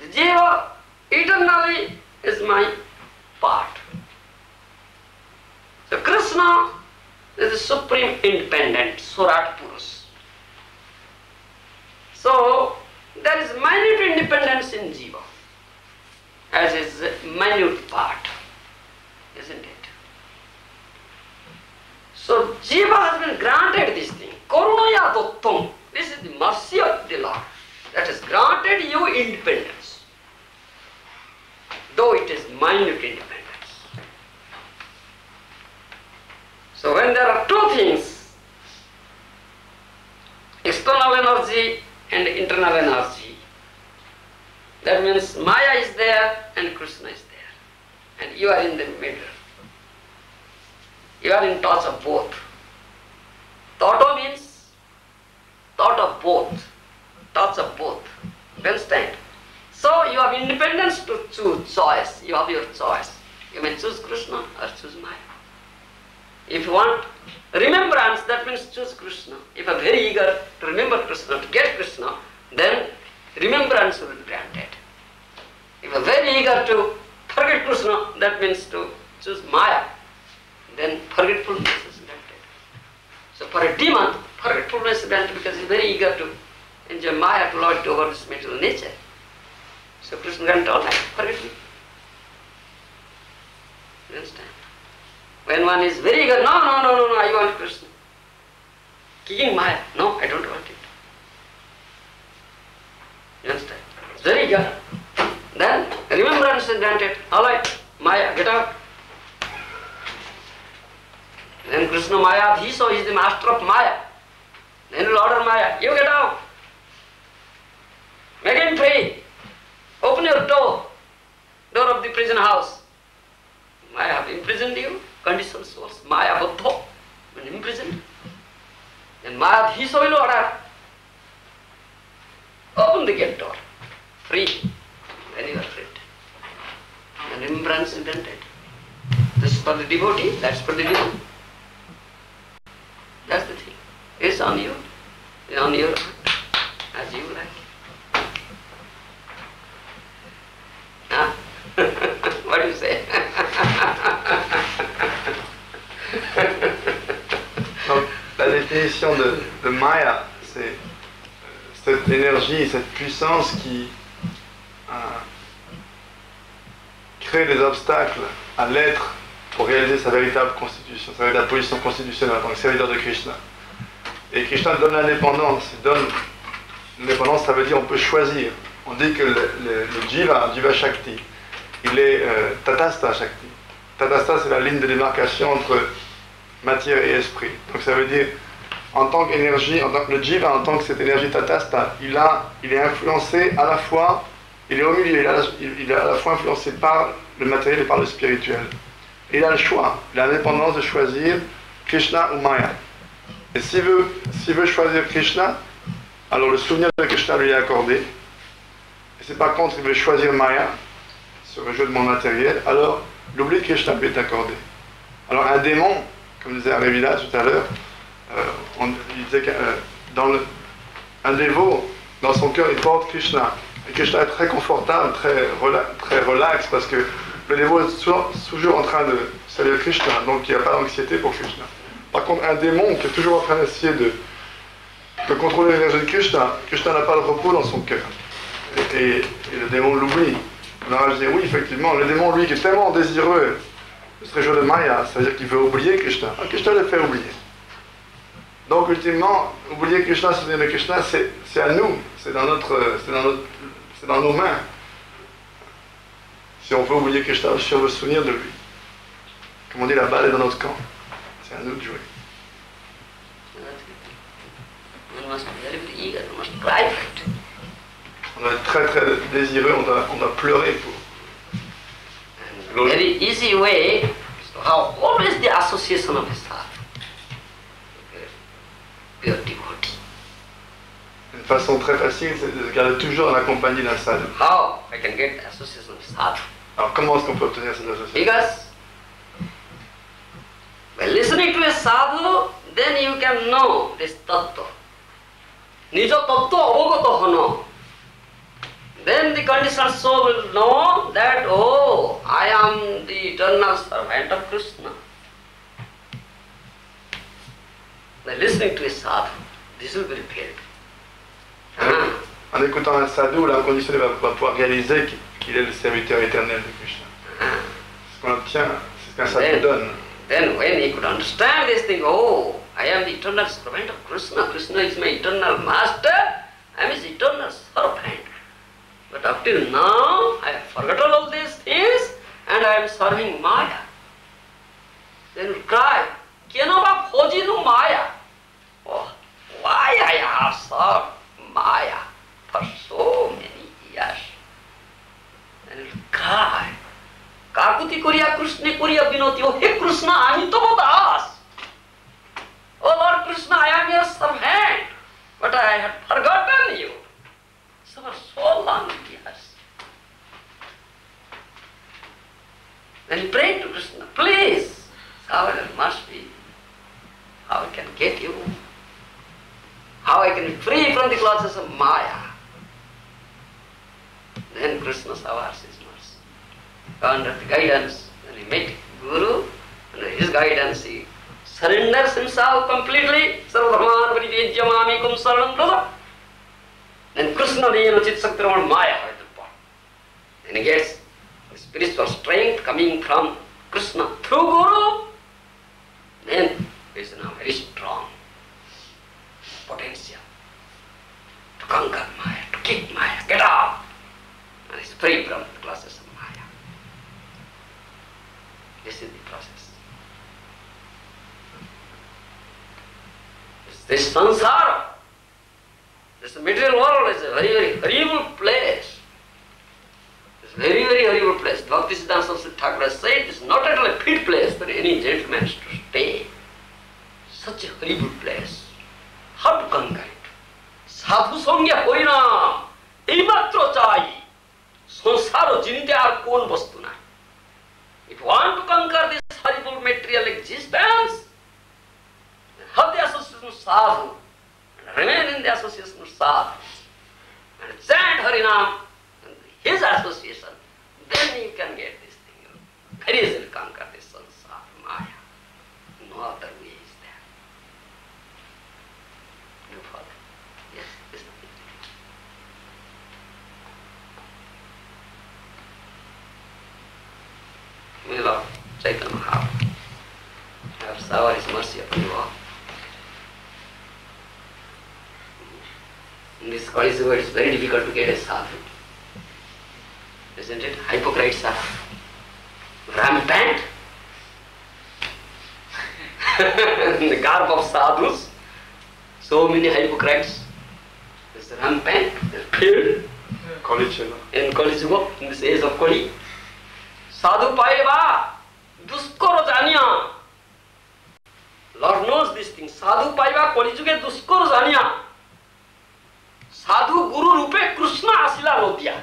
The Jiva eternally is my part. So Krishna is the supreme independent, Surat Purush. So there is minute independence in Jiva as his minute part, isn't it? So Jiva has been granted this thing. Karunaya Dottam. This is the mercy of the Lord that has granted you independence, though it is minute independence. So when there are two things, external energy and internal energy, that means Maya is there and Krishna is there, and you are in the middle. You are in touch of both. Tato means thought of both, touch of both. You understand? So you have independence to choose, choice. You have your choice. You may choose Krishna or choose Maya. If you want remembrance, that means choose Krishna. If I'm very eager to remember Krishna, to get Krishna, then remembrance will be granted. If I'm very eager to forget Krishna, that means to choose Maya, then forgetfulness is granted. So for a demon, forgetfulness is granted because he's very eager to enjoy Maya, to lord over this material nature. So Krishna granted all that, forget me. You understand? When one is very eager, no, I want Krishna. Kicking Maya, no, I don't want it. You understand? It's very eager. Then remembrance is granted. Alright, Maya, get out. Then Krishna Maya, he saw he is the master of Maya. Then he will order Maya, you get out. Make him free. Open your door of the prison house. Maya have imprisoned you, conditioned souls, Maya Buddha, when imprisoned. Then Maya, he saw will order. Open the gate door, free. Then you are freed. And remembrance is granted. This is for the devotee, that's for the devotee. That's the thing. It's on you. It's on your heart, as you like. Huh? What do you say? Donc, la définition de Maya, c'est cette énergie, cette puissance qui crée des obstacles à l'être pour réaliser sa véritable constitution, sa véritable position constitutionnelle en tant que serviteur de Krishna. Et Krishna donne l'indépendance. L'indépendance, ça veut dire on peut choisir. On dit que le Jiva Shakti, il est Tatastha Shakti. Tatastha, c'est la ligne de démarcation entre matière et esprit. Donc ça veut dire, en tant qu'énergie, le Jiva, en tant que cette énergie Tatastha, il est influencé à la fois, il est au milieu, il est à la fois influencé par le matériel et par le spirituel. Et il a le choix, il a l'indépendance de choisir Krishna ou Maya. Et s'il veut choisir Krishna, alors le souvenir de Krishna lui est accordé. Et si par contre il veut choisir Maya, sur le jeu de mon matériel, alors l'oubli de Krishna lui est accordé. Alors un démon, comme disait Arevila tout à l'heure, il disait qu'un dévot, dans son cœur, il porte Krishna. Et Krishna est très confortable, très relax, parce que le dévot est toujours en train de saluer Krishna, donc il n'y a pas d'anxiété pour Krishna. Par contre, un démon qui est toujours en train d'essayer de contrôler l'énergie de Krishna, Krishna n'a pas de repos dans son cœur. Et le démon l'oublie. Alors je dis oui, effectivement, le démon, lui, qui est tellement désireux de ce réjouir de Maya, ça veut dire qu'il veut oublier Krishna. Alors, Krishna le fait oublier. Donc, ultimement, oublier Krishna, se souvenir de Krishna, c'est à nous, c'est dans nos mains. Si on veut oublier Krishna, si on veut se souvenir de lui. Comme on dit, la balle est dans notre camp. C'est à nous de jouer. On doit être très très désireux, on doit pleurer pour. Very easy way to have always the association of a sadhu, pure devotee. Une façon très facile, c'est de se garder toujours dans la compagnie d'un sadhu. How I can get the association of sadhu? Alors comment est-ce qu'on peut obtenir cette association? Because by listening to a sadhu, then you can know this tattva. Nija tattva avagata hana. Then the conditioned soul will know that, oh, I am the eternal servant of Krishna. By listening to a sadhu, this will be repaired. En écoutant un sadhu, l'inconditionné va pouvoir réaliser qu'il est le serviteur éternel de Krishna. Ce qu'on obtient, c'est ce qu'un sadhu donne. Then when he could understand this thing, oh, I am the eternal servant of Krishna, Krishna is my eternal master, I am his eternal servant. But up till now, I have forgotten all these things and I am serving Maya. Then you cry, Kenova Fojinu Maya. Oh, why I have served Maya for so many years? Then you cry, Kakuti Kuriya Krishna Kuriya Vinoti, oh hey Krishna, I am Tava Das. Oh Lord Krishna, I am your servant, but I had forgotten you. So for so long years. Then he prayed to Krishna, please, however must be. how I can get you, how I can be free from the clutches of Maya. Then Krishna showers his mercy. Under the guidance, then he met Guru, under his guidance he surrenders himself completely. Sarvadharman paritejya mamekam saranam vraja. Then Krishna dena chit saktraman Maya. Then he gets spiritual strength coming from Krishna through Guru. Then he is now very strong potential to conquer Maya, to kick Maya, get out. And he is free from the clutches of Maya. This is the process. This samsara, this material world is a very, very horrible place. It's a very, very horrible place. Bhaktisiddhanta Saraswati Thakur said it's not at all a fit place for any gentleman to stay. Such a horrible place. How to conquer it? Sadhu sangya hoina, eimatro chai. Sansaro jinite ar kon vastu nahi. If you want to conquer this horrible material existence, then have the association of sadhu, and remain in the association of sadhu, and chant Harinam, and his association, then you can get this thing. Very easily conquer this sansara, Maya. No other way is there. You follow? Yes, this is it. May Lord Chaitanya Mahaprabhu have showered his mercy upon you all. In this Kali Yuga, it is very difficult to get a sadhu. Isn't it? Hypocrites are rampant. In the garb of sadhus, so many hypocrites. It's rampant, they're filled. In Kali Yuga, in this age of Kali. Sadhu paiva, duskoro janiya. Lord knows this thing. Sadhu paiva Kali Yuga duskoro janiya. Sadhu Guru Rupe Krishna Asila Nodiya.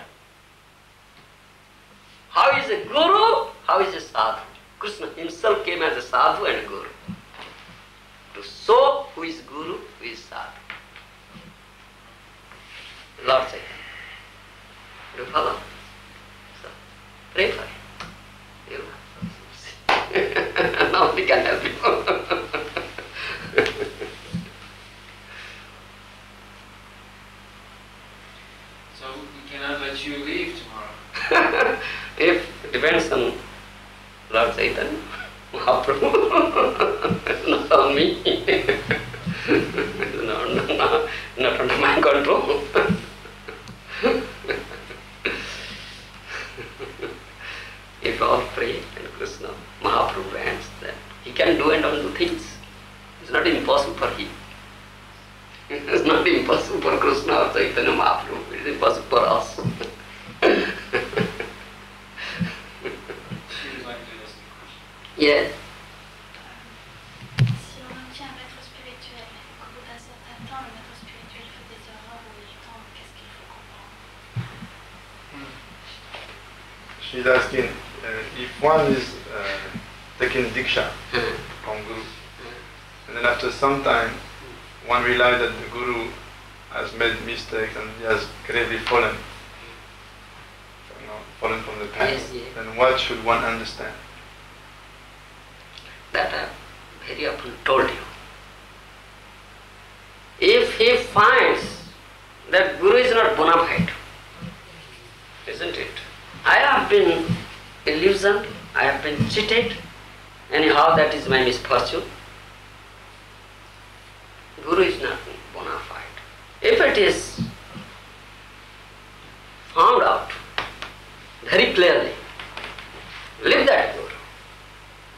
How is a Guru? How is a Sadhu? Krishna himself came as a Sadhu and a Guru. To show who is Guru, who is Sadhu. Lord Chaitanya. You follow? So, pray for him. Nobody can help you. So we cannot let you leave tomorrow. If it depends on Lord Chaitanya, Mahaprabhu, not on me, not under my control. If all pray and Krishna, Mahaprabhu grants, then he can do and undo things. It's not impossible for him. It's not impossible for Krishna or Chaitanya Mahaprabhu. It is impossible for us. She would like to ask a question. Yes. Si on obtient un maître spirituel, qu'au bout d'un certain temps, le maître spirituel fait des erreurs ou il tombe, qu'est-ce qu'il faut comprendre? She's asking if one is taking Diksha from Guru, and then after some time one realizes that the Guru has made mistakes and he has gravely fallen, fallen from the path, Yes, yes. then what should one understand? That I have very often told you. If he finds that Guru is not bona fide, isn't it? I have been illusioned, I have been cheated, anyhow that is my misfortune. Guru is not bona fide. If it is found out very clearly, leave that Guru.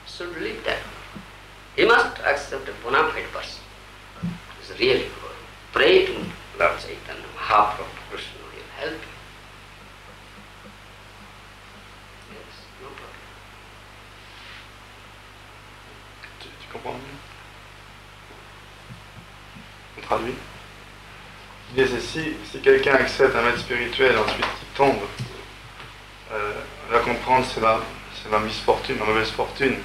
Should leave that Guru. He must accept a bona fide person. He is really Guru. Pray to Lord Chaitanya, Mahaprabhu, Krishna, he will help you. Yes, no problem. Tu comprends mieux? On traduit. Il dit, si quelqu'un accepte un maître spirituel, ensuite il tombe, on va comprendre c'est la misfortune, la mauvaise fortune.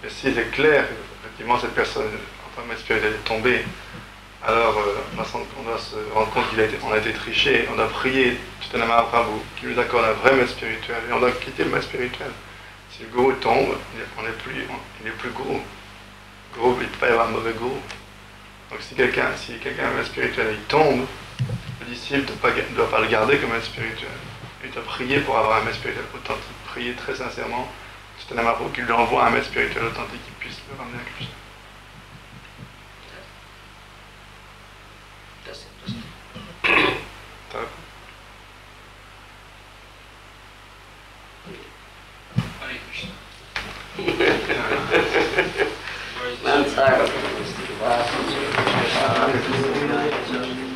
Mais s'il est clair, effectivement, cette personne est en notre maître spirituel est tombé, alors on doit se rendre compte qu'on a été triché, on doit prier Chaitanya Mahaprabhu qui nous accorde un vrai maître spirituel, et on doit quitter le maître spirituel. Si le gourou tombe, il n'est plus gourou. Gourou, il ne peut pas y avoir un mauvais gourou. Donc si quelqu'un a un maître spirituel et il tombe, le disciple ne doit pas le garder comme maître spirituel. Il doit prier pour avoir un maître spirituel authentique, prier très sincèrement Chaitanya Mahaprabhu qu'il lui envoie un maître spirituel authentique qui puisse le ramener à Krishna. Hare Krishna.